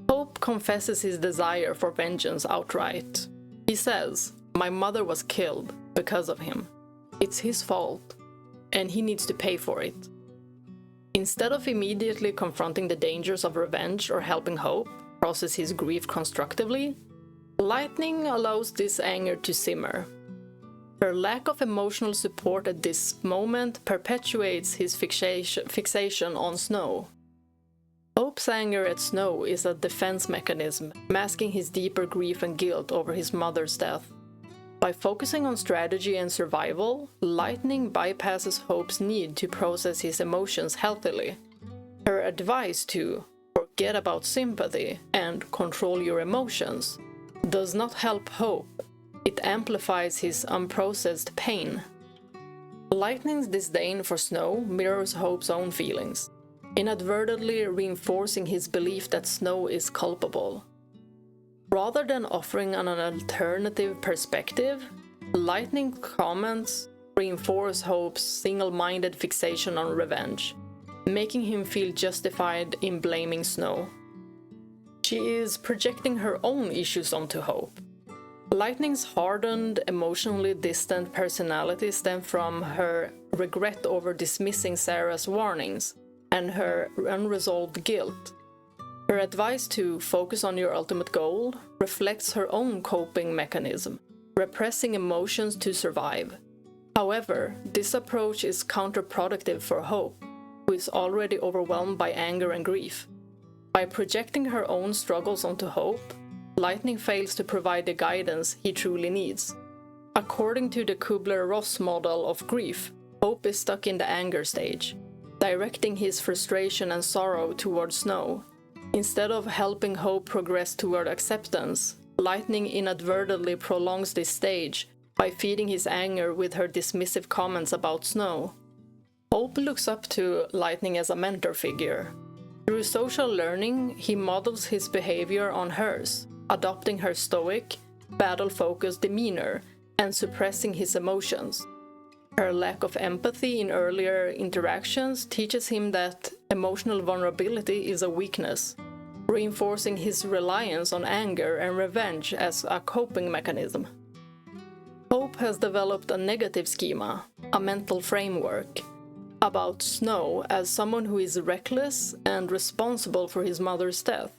Hope confesses his desire for vengeance outright. He says, "My mother was killed because of him. It's his fault, and he needs to pay for it." Instead of immediately confronting the dangers of revenge or helping Hope process his grief constructively, Lightning allows this anger to simmer. Her lack of emotional support at this moment perpetuates his fixation on Snow. Hope's anger at Snow is a defense mechanism, masking his deeper grief and guilt over his mother's death. By focusing on strategy and survival, Lightning bypasses Hope's need to process his emotions healthily. Her advice to forget about sympathy and control your emotions does not help Hope. It amplifies his unprocessed pain. Lightning's disdain for Snow mirrors Hope's own feelings, inadvertently reinforcing his belief that Snow is culpable. Rather than offering an alternative perspective, Lightning's comments reinforce Hope's single-minded fixation on revenge, making him feel justified in blaming Snow. She is projecting her own issues onto Hope. Lightning's hardened, emotionally distant personality stems from her regret over dismissing Serah's warnings and her unresolved guilt. Her advice to focus on your ultimate goal reflects her own coping mechanism, repressing emotions to survive. However, this approach is counterproductive for Hope, who is already overwhelmed by anger and grief. By projecting her own struggles onto Hope, Lightning fails to provide the guidance he truly needs. According to the Kubler-Ross model of grief, Hope is stuck in the anger stage, directing his frustration and sorrow towards Snow. Instead of helping Hope progress toward acceptance, Lightning inadvertently prolongs this stage by feeding his anger with her dismissive comments about Snow. Hope looks up to Lightning as a mentor figure. Through social learning, he models his behavior on hers, adopting her stoic, battle-focused demeanor and suppressing his emotions. Her lack of empathy in earlier interactions teaches him that emotional vulnerability is a weakness, reinforcing his reliance on anger and revenge as a coping mechanism. Hope has developed a negative schema, a mental framework, about Snow as someone who is reckless and responsible for his mother's death.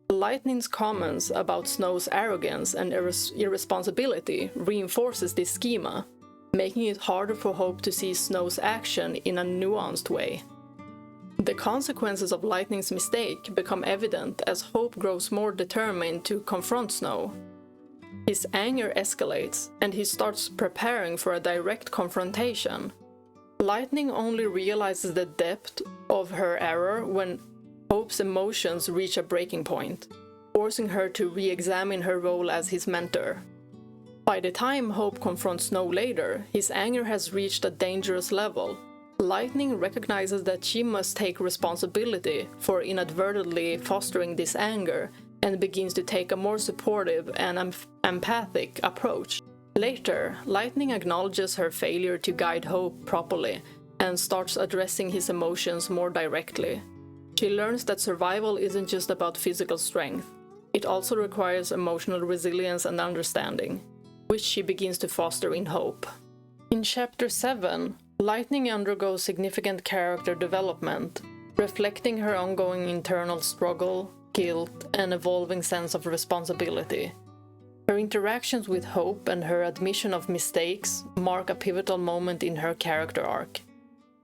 Lightning's comments about Snow's arrogance and irresponsibility reinforces this schema, making it harder for Hope to see Snow's action in a nuanced way. The consequences of Lightning's mistake become evident as Hope grows more determined to confront Snow. His anger escalates, and he starts preparing for a direct confrontation. Lightning only realizes the depth of her error when Hope's emotions reach a breaking point, forcing her to re-examine her role as his mentor. By the time Hope confronts Snow later, his anger has reached a dangerous level. Lightning recognizes that she must take responsibility for inadvertently fostering this anger and begins to take a more supportive and empathic approach. Later, Lightning acknowledges her failure to guide Hope properly and starts addressing his emotions more directly. She learns that survival isn't just about physical strength. It also requires emotional resilience and understanding, which she begins to foster in Hope. In Chapter 7, Lightning undergoes significant character development, reflecting her ongoing internal struggle, guilt, and evolving sense of responsibility. Her interactions with Hope and her admission of mistakes mark a pivotal moment in her character arc.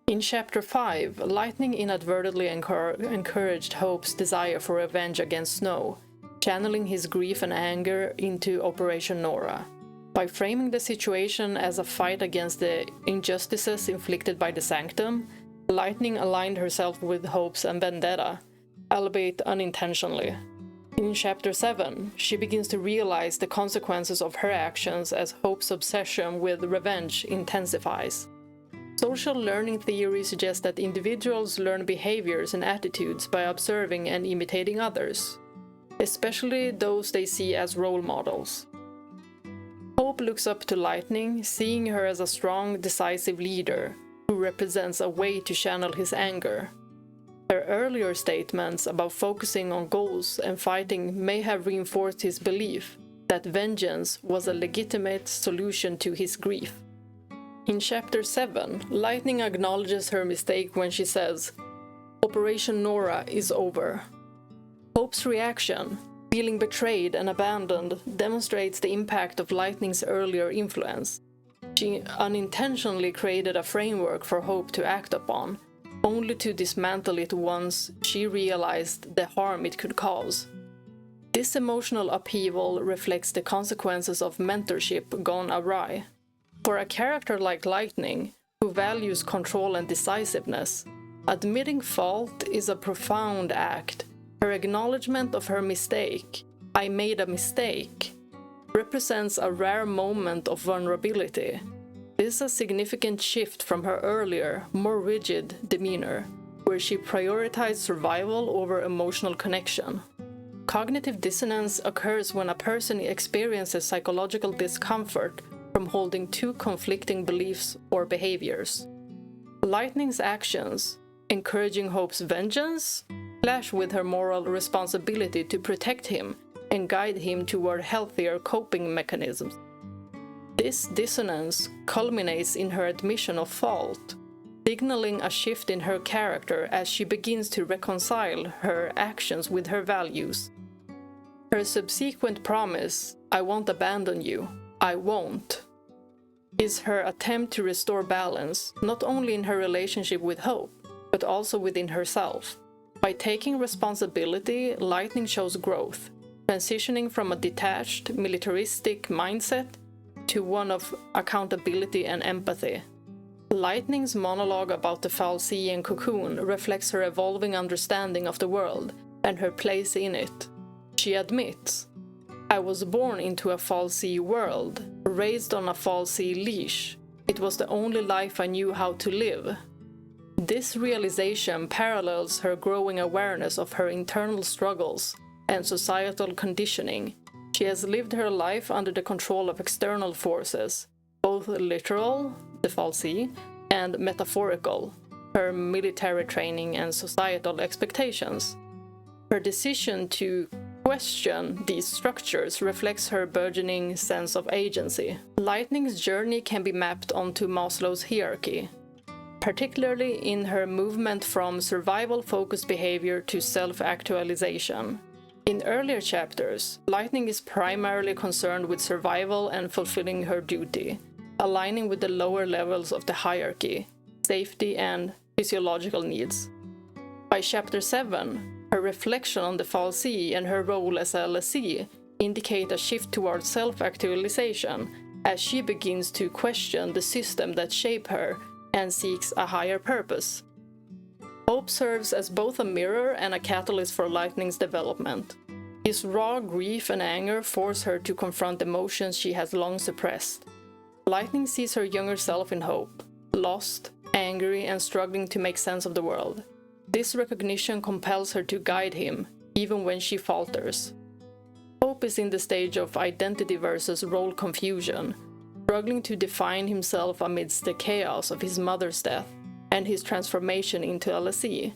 In Chapter 5, Lightning inadvertently encouraged Hope's desire for revenge against Snow, channeling his grief and anger into Operation Nora. By framing the situation as a fight against the injustices inflicted by the Sanctum, Lightning aligned herself with Hope's vendetta, albeit unintentionally. In Chapter 7, she begins to realize the consequences of her actions as Hope's obsession with revenge intensifies. Social learning theory suggests that individuals learn behaviors and attitudes by observing and imitating others, especially those they see as role models. Hope looks up to Lightning, seeing her as a strong, decisive leader who represents a way to channel his anger. Her earlier statements about focusing on goals and fighting may have reinforced his belief that vengeance was a legitimate solution to his grief. In Chapter 7, Lightning acknowledges her mistake when she says, "Operation Nora is over." Hope's reaction, feeling betrayed and abandoned, demonstrates the impact of Lightning's earlier influence. She unintentionally created a framework for Hope to act upon, only to dismantle it once she realized the harm it could cause. This emotional upheaval reflects the consequences of mentorship gone awry. For a character like Lightning, who values control and decisiveness, admitting fault is a profound act. Her acknowledgement of her mistake, "I made a mistake," represents a rare moment of vulnerability. This is a significant shift from her earlier, more rigid demeanor, where she prioritized survival over emotional connection. Cognitive dissonance occurs when a person experiences psychological discomfort from holding two conflicting beliefs or behaviors. Lightning's actions, encouraging Hope's vengeance, clash with her moral responsibility to protect him and guide him toward healthier coping mechanisms. This dissonance culminates in her admission of fault, signaling a shift in her character as she begins to reconcile her actions with her values. Her subsequent promise, "I won't abandon you, I won't," is her attempt to restore balance, not only in her relationship with Hope, but also within herself. By taking responsibility, Lightning shows growth, transitioning from a detached, militaristic mindset to one of accountability and empathy. Lightning's monologue about the fal'Cie and cocoon reflects her evolving understanding of the world and her place in it. She admits, "I was born into a fal'Cie world, raised on a fal'Cie leash. It was the only life I knew how to live." This realization parallels her growing awareness of her internal struggles and societal conditioning. She has lived her life under the control of external forces, both literal, the fal'Cie, and metaphorical, her military training and societal expectations. Her decision to question these structures reflects her burgeoning sense of agency. Lightning's journey can be mapped onto Maslow's hierarchy, particularly in her movement from survival-focused behavior to self-actualization. In earlier chapters, Lightning is primarily concerned with survival and fulfilling her duty, aligning with the lower levels of the hierarchy, safety and physiological needs. By Chapter 7, her reflection on the fal'Cie and her role as a lessee indicate a shift towards self-actualization as she begins to question the system that shaped her and seeks a higher purpose. Hope serves as both a mirror and a catalyst for Lightning's development. His raw grief and anger force her to confront emotions she has long suppressed. Lightning sees her younger self in Hope, lost, angry, and struggling to make sense of the world. This recognition compels her to guide him, even when she falters. Hope is in the stage of identity versus role confusion, struggling to define himself amidst the chaos of his mother's death and his transformation into a lessee.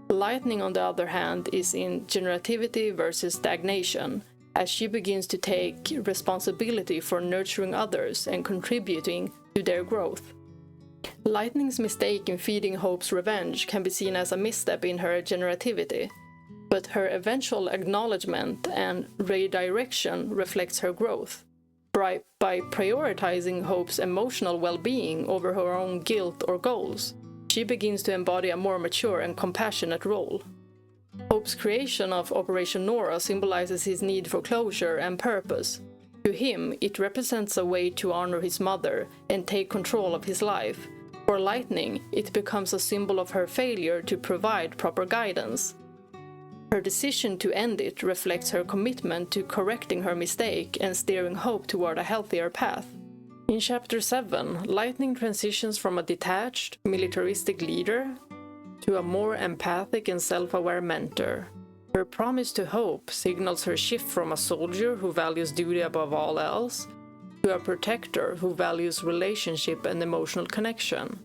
Lightning, on the other hand, is in generativity versus stagnation, as she begins to take responsibility for nurturing others and contributing to their growth. Lightning's mistake in feeding Hope's revenge can be seen as a misstep in her generativity, but her eventual acknowledgement and redirection reflects her growth. By prioritizing Hope's emotional well-being over her own guilt or goals, she begins to embody a more mature and compassionate role. Hope's creation of Operation Nora symbolizes his need for closure and purpose. To him, it represents a way to honor his mother and take control of his life. For Lightning, it becomes a symbol of her failure to provide proper guidance. Her decision to end it reflects her commitment to correcting her mistake and steering Hope toward a healthier path. In Chapter 7, Lightning transitions from a detached, militaristic leader to a more empathic and self-aware mentor. Her promise to Hope signals her shift from a soldier who values duty above all else to a protector who values relationship and emotional connection.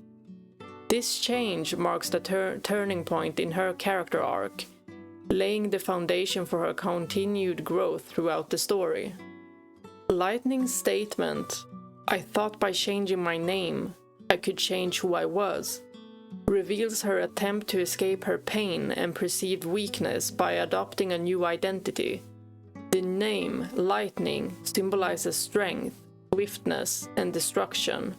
This change marks the turning point in her character arc, laying the foundation for her continued growth throughout the story. Lightning's statement, "I thought by changing my name, I could change who I was," reveals her attempt to escape her pain and perceived weakness by adopting a new identity. The name, Lightning, symbolizes strength, swiftness, and destruction,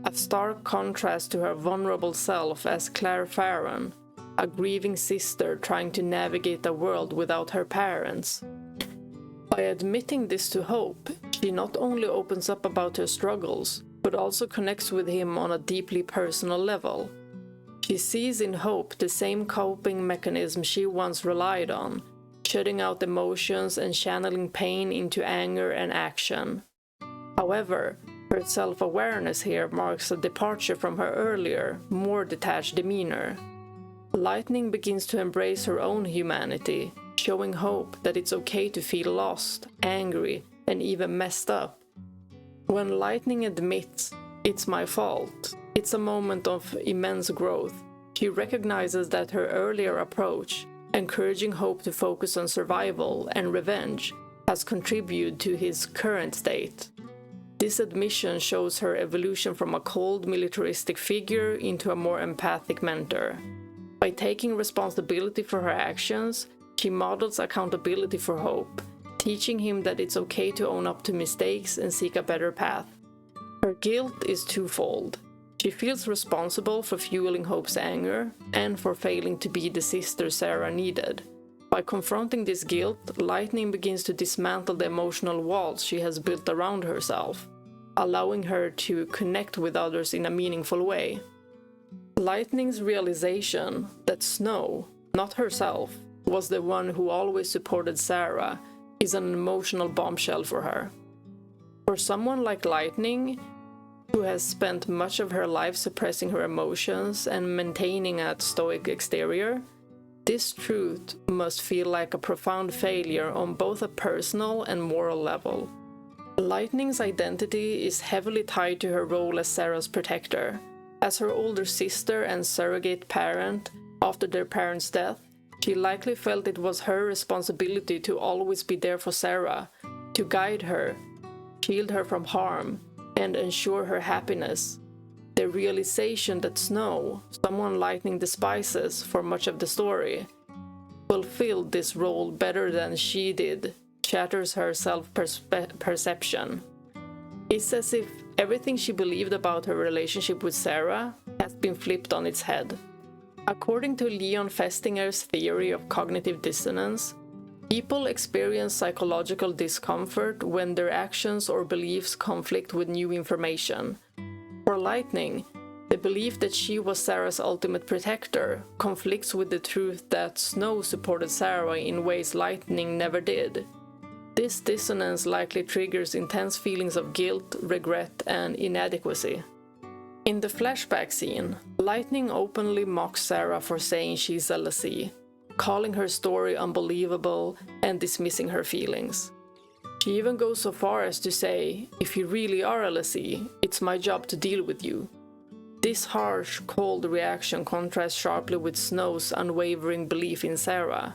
a stark contrast to her vulnerable self as FFXIII, a grieving sister trying to navigate a world without her parents. By admitting this to Hope, she not only opens up about her struggles, but also connects with him on a deeply personal level. She sees in Hope the same coping mechanism she once relied on, shutting out emotions and channeling pain into anger and action. However, her self-awareness here marks a departure from her earlier, more detached demeanor. Lightning begins to embrace her own humanity, showing Hope that it's okay to feel lost, angry, and even messed up. When Lightning admits, "It's my fault," it's a moment of immense growth. She recognizes that her earlier approach, encouraging Hope to focus on survival and revenge, has contributed to his current state. This admission shows her evolution from a cold, militaristic figure into a more empathic mentor. By taking responsibility for her actions, she models accountability for Hope, teaching him that it's okay to own up to mistakes and seek a better path. Her guilt is twofold. She feels responsible for fueling Hope's anger and for failing to be the sister Serah needed. By confronting this guilt, Lightning begins to dismantle the emotional walls she has built around herself, allowing her to connect with others in a meaningful way. Lightning's realization that Snow, not herself, was the one who always supported Serah is an emotional bombshell for her. For someone like Lightning, who has spent much of her life suppressing her emotions and maintaining a stoic exterior, this truth must feel like a profound failure on both a personal and moral level. Lightning's identity is heavily tied to her role as Serah's protector. As her older sister and surrogate parent after their parents' death, she likely felt it was her responsibility to always be there for Serah, to guide her, shield her from harm, and ensure her happiness. The realization that Snow, someone Lightning despises for much of the story, fulfilled this role better than she did, shatters her self-perception. It's as if everything she believed about her relationship with Serah has been flipped on its head. According to Leon Festinger's theory of cognitive dissonance, people experience psychological discomfort when their actions or beliefs conflict with new information. For Lightning, the belief that she was Serah's ultimate protector conflicts with the truth that Snow supported Serah in ways Lightning never did. This dissonance likely triggers intense feelings of guilt, regret, and inadequacy. In the flashback scene, Lightning openly mocks Serah for saying she's a FFXIII, calling her story unbelievable and dismissing her feelings. She even goes so far as to say, "If you really are a FFXIII, it's my job to deal with you." This harsh, cold reaction contrasts sharply with Snow's unwavering belief in Serah.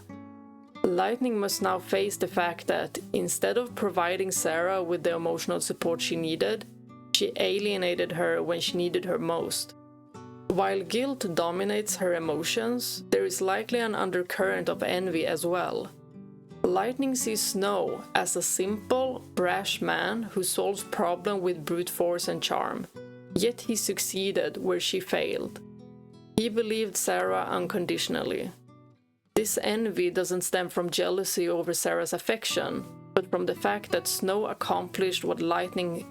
Lightning must now face the fact that, instead of providing Serah with the emotional support she needed, she alienated her when she needed her most. While guilt dominates her emotions, there is likely an undercurrent of envy as well. Lightning sees Snow as a simple, brash man who solves problems with brute force and charm, yet he succeeded where she failed. He believed Serah unconditionally. This envy doesn't stem from jealousy over Serah's affection, but from the fact that Snow accomplished what Lightning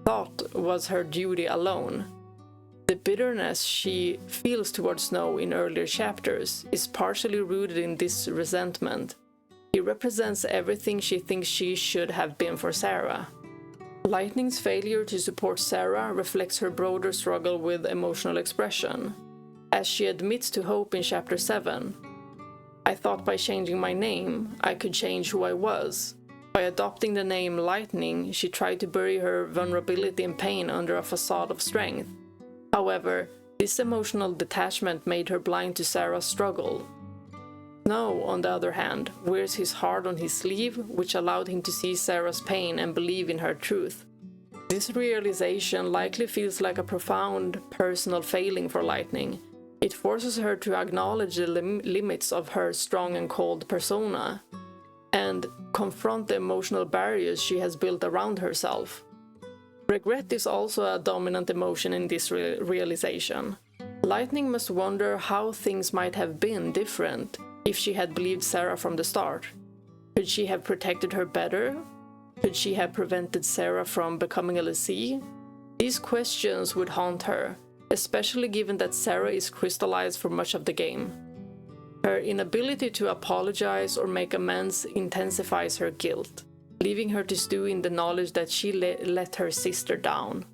thought was her duty alone. The bitterness she feels towards Snow in earlier chapters is partially rooted in this resentment. He represents everything she thinks she should have been for Serah. Lightning's failure to support Serah reflects her broader struggle with emotional expression. As she admits to Hope in Chapter 7, I thought by changing my name, I could change who I was. By adopting the name Lightning, she tried to bury her vulnerability and pain under a facade of strength. However, this emotional detachment made her blind to Serah's struggle. Snow, on the other hand, wears his heart on his sleeve, which allowed him to see Serah's pain and believe in her truth. This realization likely feels like a profound personal failing for Lightning. It forces her to acknowledge the limits of her strong and cold persona, and confront the emotional barriers she has built around herself. Regret is also a dominant emotion in this realization. Lightning must wonder how things might have been different if she had believed Serah from the start. Could she have protected her better? Could she have prevented Serah from becoming a FFXIII? These questions would haunt her, especially given that Serah is crystallized for much of the game. Her inability to apologize or make amends intensifies her guilt, leaving her to stew in the knowledge that she let her sister down.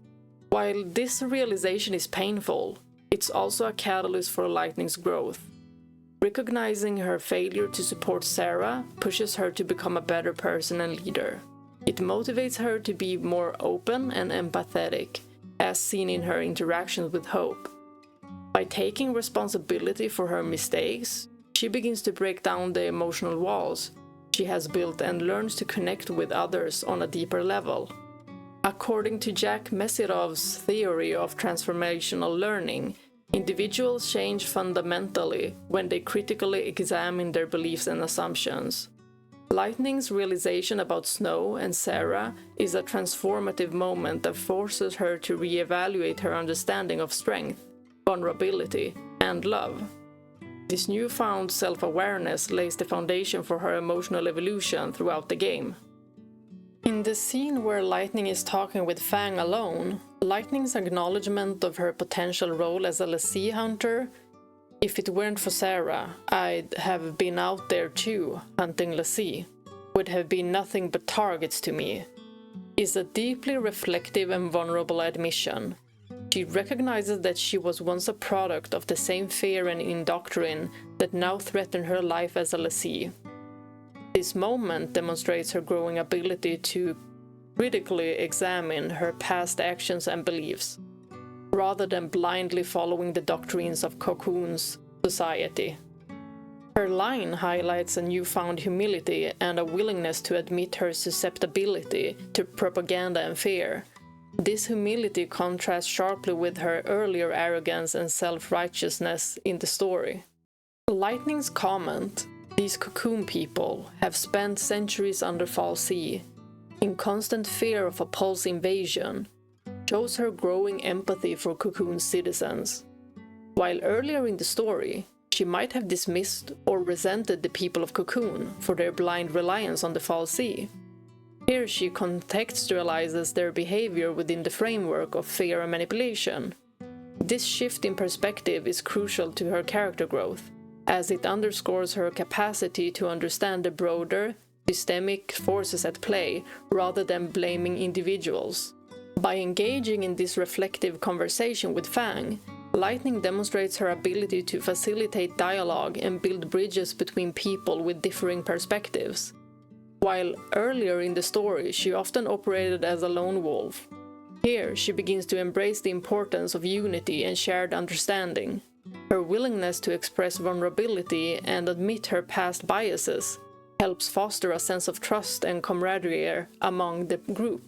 While this realization is painful, it's also a catalyst for Lightning's growth. Recognizing her failure to support Serah pushes her to become a better person and leader. It motivates her to be more open and empathetic, as seen in her interactions with Hope. By taking responsibility for her mistakes, she begins to break down the emotional walls she has built and learns to connect with others on a deeper level. According to Jack Mesirov's theory of transformational learning, individuals change fundamentally when they critically examine their beliefs and assumptions. Lightning's realization about Snow and Serah is a transformative moment that forces her to reevaluate her understanding of strength, vulnerability, and love. This newfound self-awareness lays the foundation for her emotional evolution throughout the game. In the scene where Lightning is talking with Fang alone, Lightning's acknowledgement of her potential role as a FFXIII hunter, "If it weren't for Serah, I'd have been out there too, hunting FFXIII, would have been nothing but targets to me," is a deeply reflective and vulnerable admission. She recognizes that she was once a product of the same fear and indoctrine that now threatened her life as a FFXIII. This moment demonstrates her growing ability to critically examine her past actions and beliefs, rather than blindly following the doctrines of Cocoon's society. Her line highlights a newfound humility and a willingness to admit her susceptibility to propaganda and fear. This humility contrasts sharply with her earlier arrogance and self-righteousness in the story. Lightning's comment, "These Cocoon people have spent centuries under fal'Cie, in constant fear of a Pulse invasion," shows her growing empathy for Cocoon's citizens. While earlier in the story, she might have dismissed or resented the people of Cocoon for their blind reliance on the fal'Cie. Here she contextualizes their behavior within the framework of fear and manipulation. This shift in perspective is crucial to her character growth, as it underscores her capacity to understand the broader, systemic forces at play rather than blaming individuals. By engaging in this reflective conversation with Fang, Lightning demonstrates her ability to facilitate dialogue and build bridges between people with differing perspectives. While earlier in the story she often operated as a lone wolf, here she begins to embrace the importance of unity and shared understanding. Her willingness to express vulnerability and admit her past biases helps foster a sense of trust and camaraderie among the group.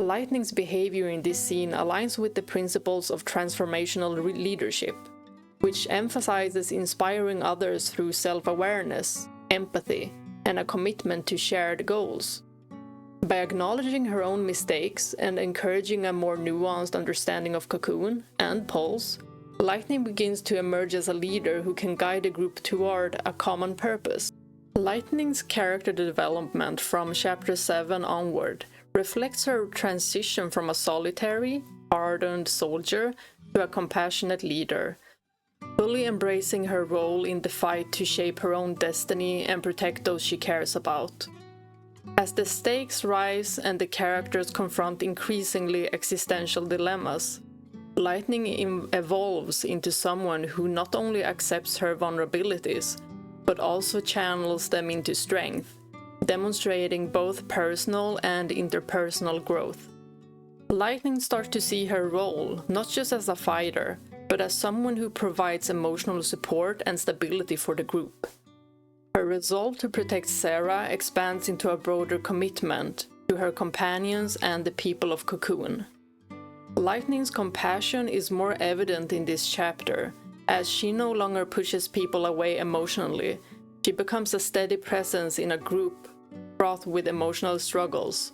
Lightning's behavior in this scene aligns with the principles of transformational leadership, which emphasizes inspiring others through self-awareness, empathy, and a commitment to shared goals. By acknowledging her own mistakes and encouraging a more nuanced understanding of Cocoon and Pulse, Lightning begins to emerge as a leader who can guide a group toward a common purpose. Lightning's character development from Chapter 7 onward reflects her transition from a solitary, hardened soldier to a compassionate leader, fully embracing her role in the fight to shape her own destiny and protect those she cares about. As the stakes rise and the characters confront increasingly existential dilemmas, Lightning evolves into someone who not only accepts her vulnerabilities, but also channels them into strength, demonstrating both personal and interpersonal growth. Lightning starts to see her role not just as a fighter, but as someone who provides emotional support and stability for the group. Her resolve to protect Serah expands into a broader commitment to her companions and the people of Cocoon. Lightning's compassion is more evident in this chapter, as she no longer pushes people away emotionally. She becomes a steady presence in a group fraught with emotional struggles.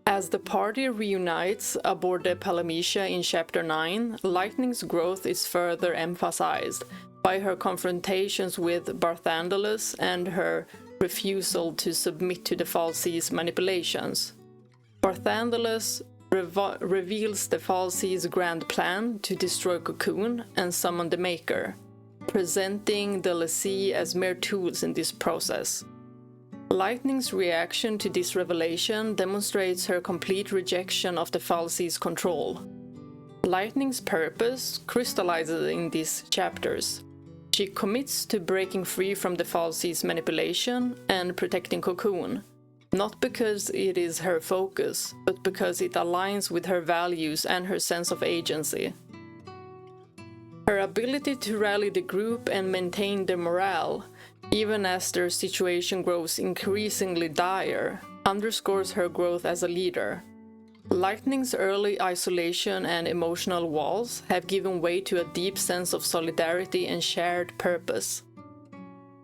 As the party reunites aboard the Palamecia in Chapter 9, Lightning's growth is further emphasized by her confrontations with Barthandalus and her refusal to submit to the fal'Cie's manipulations. Barthandalus reveals the fal'Cie's grand plan to destroy Cocoon and summon the Maker, presenting the fal'Cie as mere tools in this process. Lightning's reaction to this revelation demonstrates her complete rejection of the fal'Cie's control. Lightning's purpose crystallizes in these chapters. She commits to breaking free from the fal'Cie's manipulation and protecting Cocoon, not because it is her focus, but because it aligns with her values and her sense of agency. Her ability to rally the group and maintain their morale, even as their situation grows increasingly dire, underscores her growth as a leader. Lightning's early isolation and emotional walls have given way to a deep sense of solidarity and shared purpose.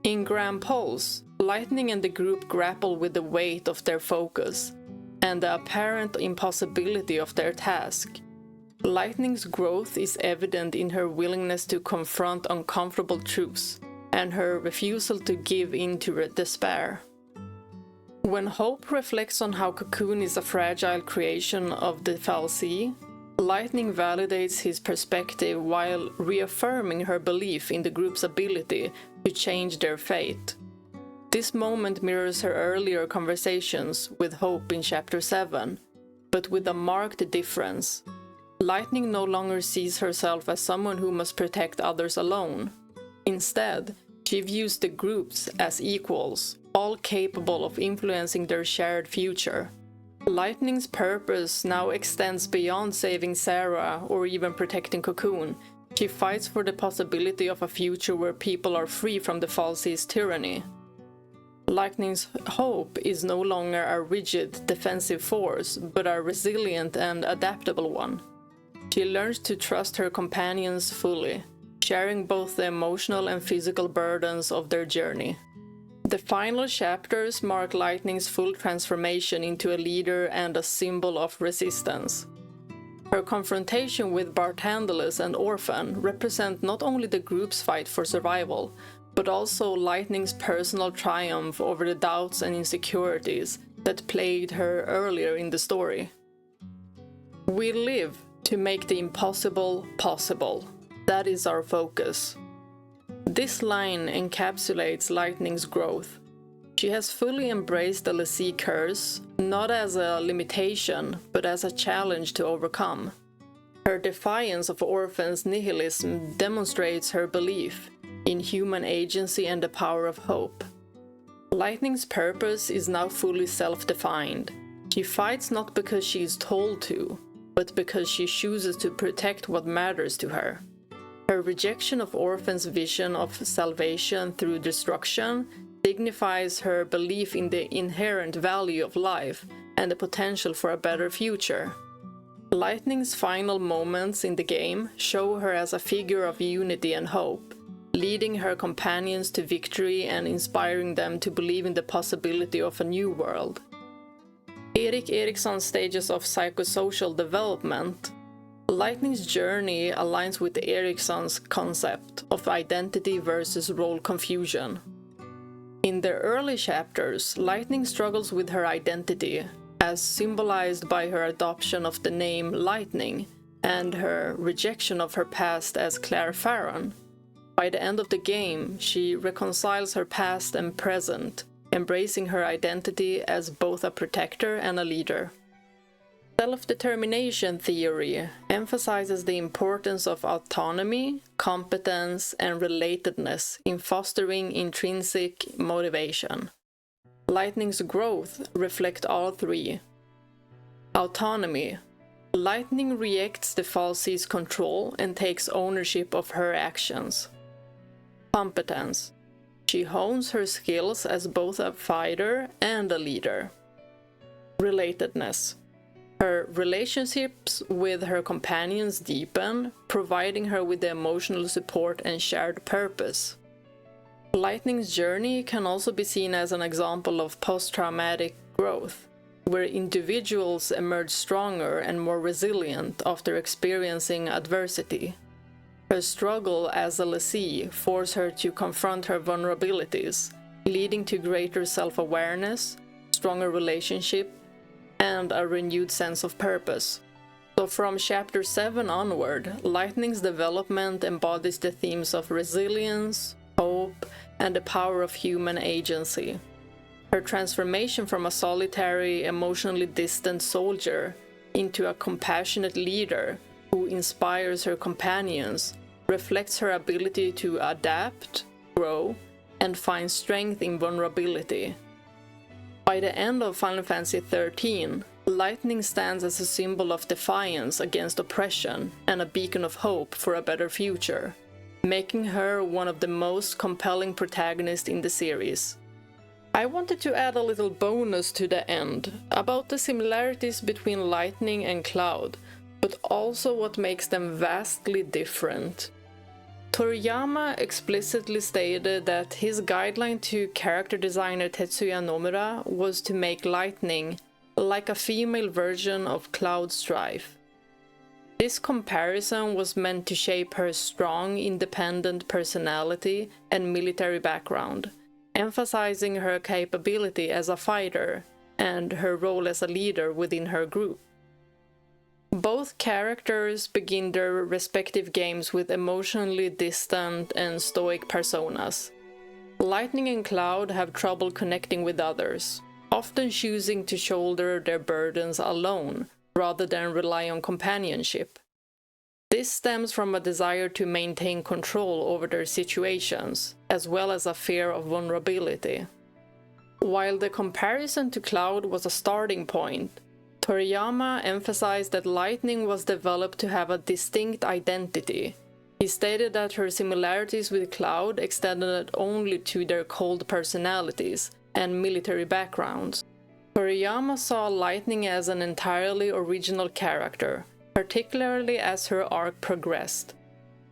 In Grand Pulse, Lightning and the group grapple with the weight of their focus and the apparent impossibility of their task. Lightning's growth is evident in her willingness to confront uncomfortable truths and her refusal to give in to despair. When Hope reflects on how Cocoon is a fragile creation of the fal'Cie, Lightning validates his perspective while reaffirming her belief in the group's ability to change their fate. This moment mirrors her earlier conversations with Hope in Chapter 7, but with a marked difference. Lightning no longer sees herself as someone who must protect others alone. Instead, she views the groups as equals, all capable of influencing their shared future. Lightning's purpose now extends beyond saving Serah or even protecting Cocoon. She fights for the possibility of a future where people are free from the fal'Cie's tyranny. Lightning's hope is no longer a rigid, defensive force, but a resilient and adaptable one. She learns to trust her companions fully, sharing both the emotional and physical burdens of their journey. The final chapters mark Lightning's full transformation into a leader and a symbol of resistance. Her confrontation with Barthandalus and Orphan represent not only the group's fight for survival, but also Lightning's personal triumph over the doubts and insecurities that plagued her earlier in the story. We live to make the impossible possible. That is our focus. This line encapsulates Lightning's growth. She has fully embraced the fal'Cie curse, not as a limitation, but as a challenge to overcome. Her defiance of Orphan's nihilism demonstrates her belief in human agency and the power of hope. Lightning's purpose is now fully self-defined. She fights not because she is told to, but because she chooses to protect what matters to her. Her rejection of Orphan's vision of salvation through destruction signifies her belief in the inherent value of life and the potential for a better future. Lightning's final moments in the game show her as a figure of unity and hope, leading her companions to victory and inspiring them to believe in the possibility of a new world. Erik Eriksson's stages of psychosocial development. Lightning's journey aligns with Eriksson's concept of identity versus role confusion. In the early chapters, Lightning struggles with her identity, as symbolized by her adoption of the name Lightning and her rejection of her past as Claire Farron. By the end of the game, she reconciles her past and present, embracing her identity as both a protector and a leader. Self-determination theory emphasizes the importance of autonomy, competence, and relatedness in fostering intrinsic motivation. Lightning's growth reflects all three. Autonomy. Lightning rejects the fal'Cie's control and takes ownership of her actions. Competence. She hones her skills as both a fighter and a leader. Relatedness. Her relationships with her companions deepen, providing her with the emotional support and shared purpose. Lightning's journey can also be seen as an example of post-traumatic growth, where individuals emerge stronger and more resilient after experiencing adversity. Her struggle as a fal'Cie forced her to confront her vulnerabilities, leading to greater self-awareness, stronger relationships, and a renewed sense of purpose. So from chapter 7 onward, Lightning's development embodies the themes of resilience, hope, and the power of human agency. Her transformation from a solitary, emotionally distant soldier into a compassionate leader who inspires her companions reflects her ability to adapt, grow, and find strength in vulnerability. By the end of Final Fantasy XIII, Lightning stands as a symbol of defiance against oppression and a beacon of hope for a better future, making her one of the most compelling protagonists in the series. I wanted to add a little bonus to the end about the similarities between Lightning and Cloud, but also what makes them vastly different. Toriyama explicitly stated that his guideline to character designer Tetsuya Nomura was to make Lightning like a female version of Cloud's Strife. This comparison was meant to shape her strong, independent personality and military background, emphasizing her capability as a fighter and her role as a leader within her group. Both characters begin their respective games with emotionally distant and stoic personas. Lightning and Cloud have trouble connecting with others, often choosing to shoulder their burdens alone rather than rely on companionship. This stems from a desire to maintain control over their situations, as well as a fear of vulnerability. While the comparison to Cloud was a starting point, Toriyama emphasized that Lightning was developed to have a distinct identity. He stated that her similarities with Cloud extended only to their cold personalities and military backgrounds. Toriyama saw Lightning as an entirely original character, particularly as her arc progressed.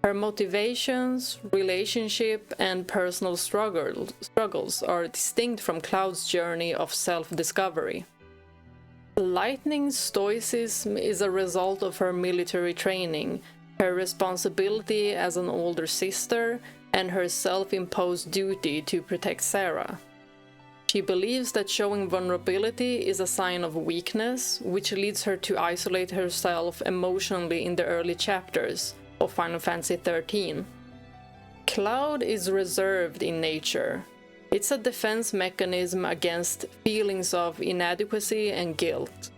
Her motivations, relationship, and personal struggles are distinct from Cloud's journey of self-discovery. Lightning's stoicism is a result of her military training, her responsibility as an older sister, and her self-imposed duty to protect Serah. She believes that showing vulnerability is a sign of weakness, which leads her to isolate herself emotionally in the early chapters of Final Fantasy XIII. Cloud is reserved in nature. It's a defense mechanism against feelings of inadequacy and guilt.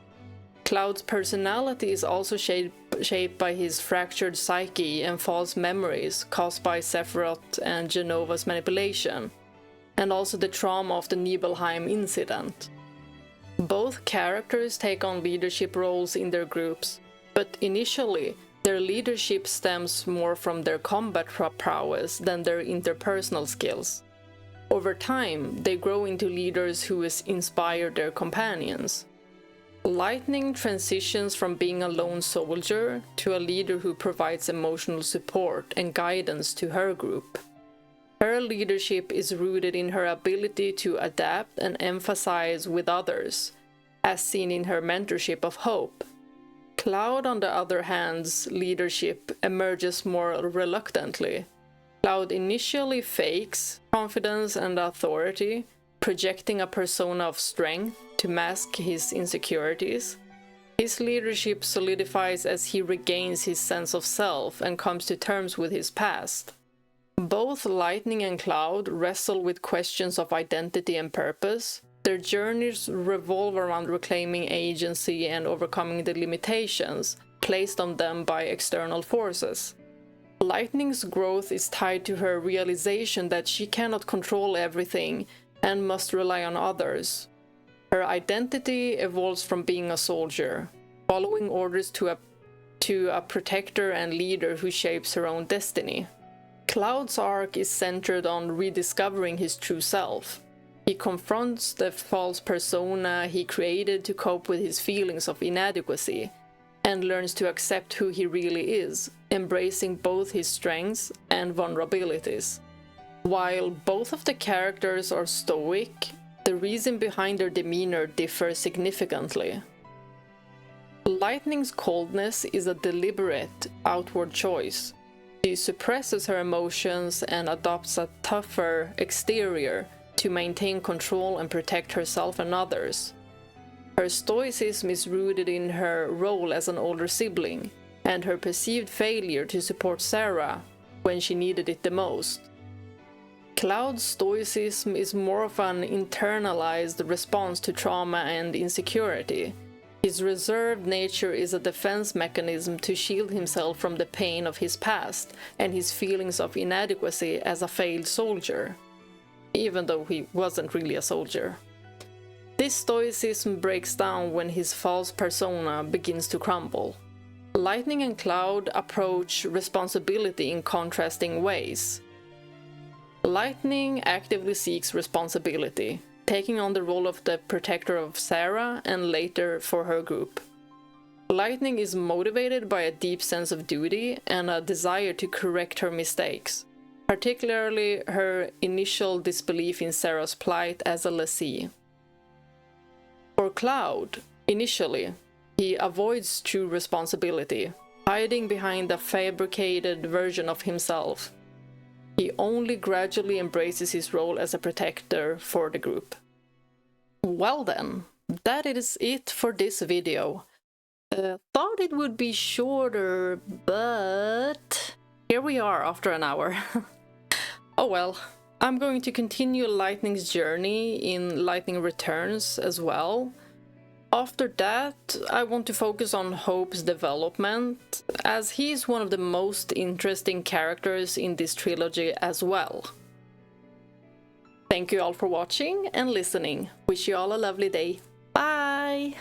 Cloud's personality is also shaped by his fractured psyche and false memories caused by Sephiroth and Genova's manipulation, and also the trauma of the Nibelheim incident. Both characters take on leadership roles in their groups, but initially, their leadership stems more from their combat prowess than their interpersonal skills. Over time, they grow into leaders who inspire their companions. Lightning transitions from being a lone soldier to a leader who provides emotional support and guidance to her group. Her leadership is rooted in her ability to adapt and emphasize with others, as seen in her Mentorship of Hope. Cloud, on the other hand's leadership emerges more reluctantly. Cloud initially fakes confidence and authority, projecting a persona of strength to mask his insecurities. His leadership solidifies as he regains his sense of self and comes to terms with his past. Both Lightning and Cloud wrestle with questions of identity and purpose. Their journeys revolve around reclaiming agency and overcoming the limitations placed on them by external forces. Lightning's growth is tied to her realization that she cannot control everything and must rely on others. Her identity evolves from being a soldier, following orders to a protector and leader who shapes her own destiny. Cloud's arc is centered on rediscovering his true self. He confronts the false persona he created to cope with his feelings of inadequacy, and learns to accept who he really is, embracing both his strengths and vulnerabilities. While both of the characters are stoic, the reason behind their demeanor differs significantly. Lightning's coldness is a deliberate outward choice. She suppresses her emotions and adopts a tougher exterior to maintain control and protect herself and others. Her stoicism is rooted in her role as an older sibling and her perceived failure to support Serah when she needed it the most. Cloud's stoicism is more of an internalized response to trauma and insecurity. His reserved nature is a defense mechanism to shield himself from the pain of his past and his feelings of inadequacy as a failed soldier, even though he wasn't really a soldier. This stoicism breaks down when his false persona begins to crumble. Lightning and Cloud approach responsibility in contrasting ways. Lightning actively seeks responsibility, taking on the role of the protector of Serah and later for her group. Lightning is motivated by a deep sense of duty and a desire to correct her mistakes, particularly her initial disbelief in Serah's plight as a lessee. For Cloud, initially, he avoids true responsibility, hiding behind a fabricated version of himself. He only gradually embraces his role as a protector for the group. Well then, that is it for this video. Thought it would be shorter, but here we are after an hour. Oh well, I'm going to continue Lightning's journey in Lightning Returns as well. After that, I want to focus on Hope's development, as he's one of the most interesting characters in this trilogy as well. Thank you all for watching and listening. Wish you all a lovely day. Bye!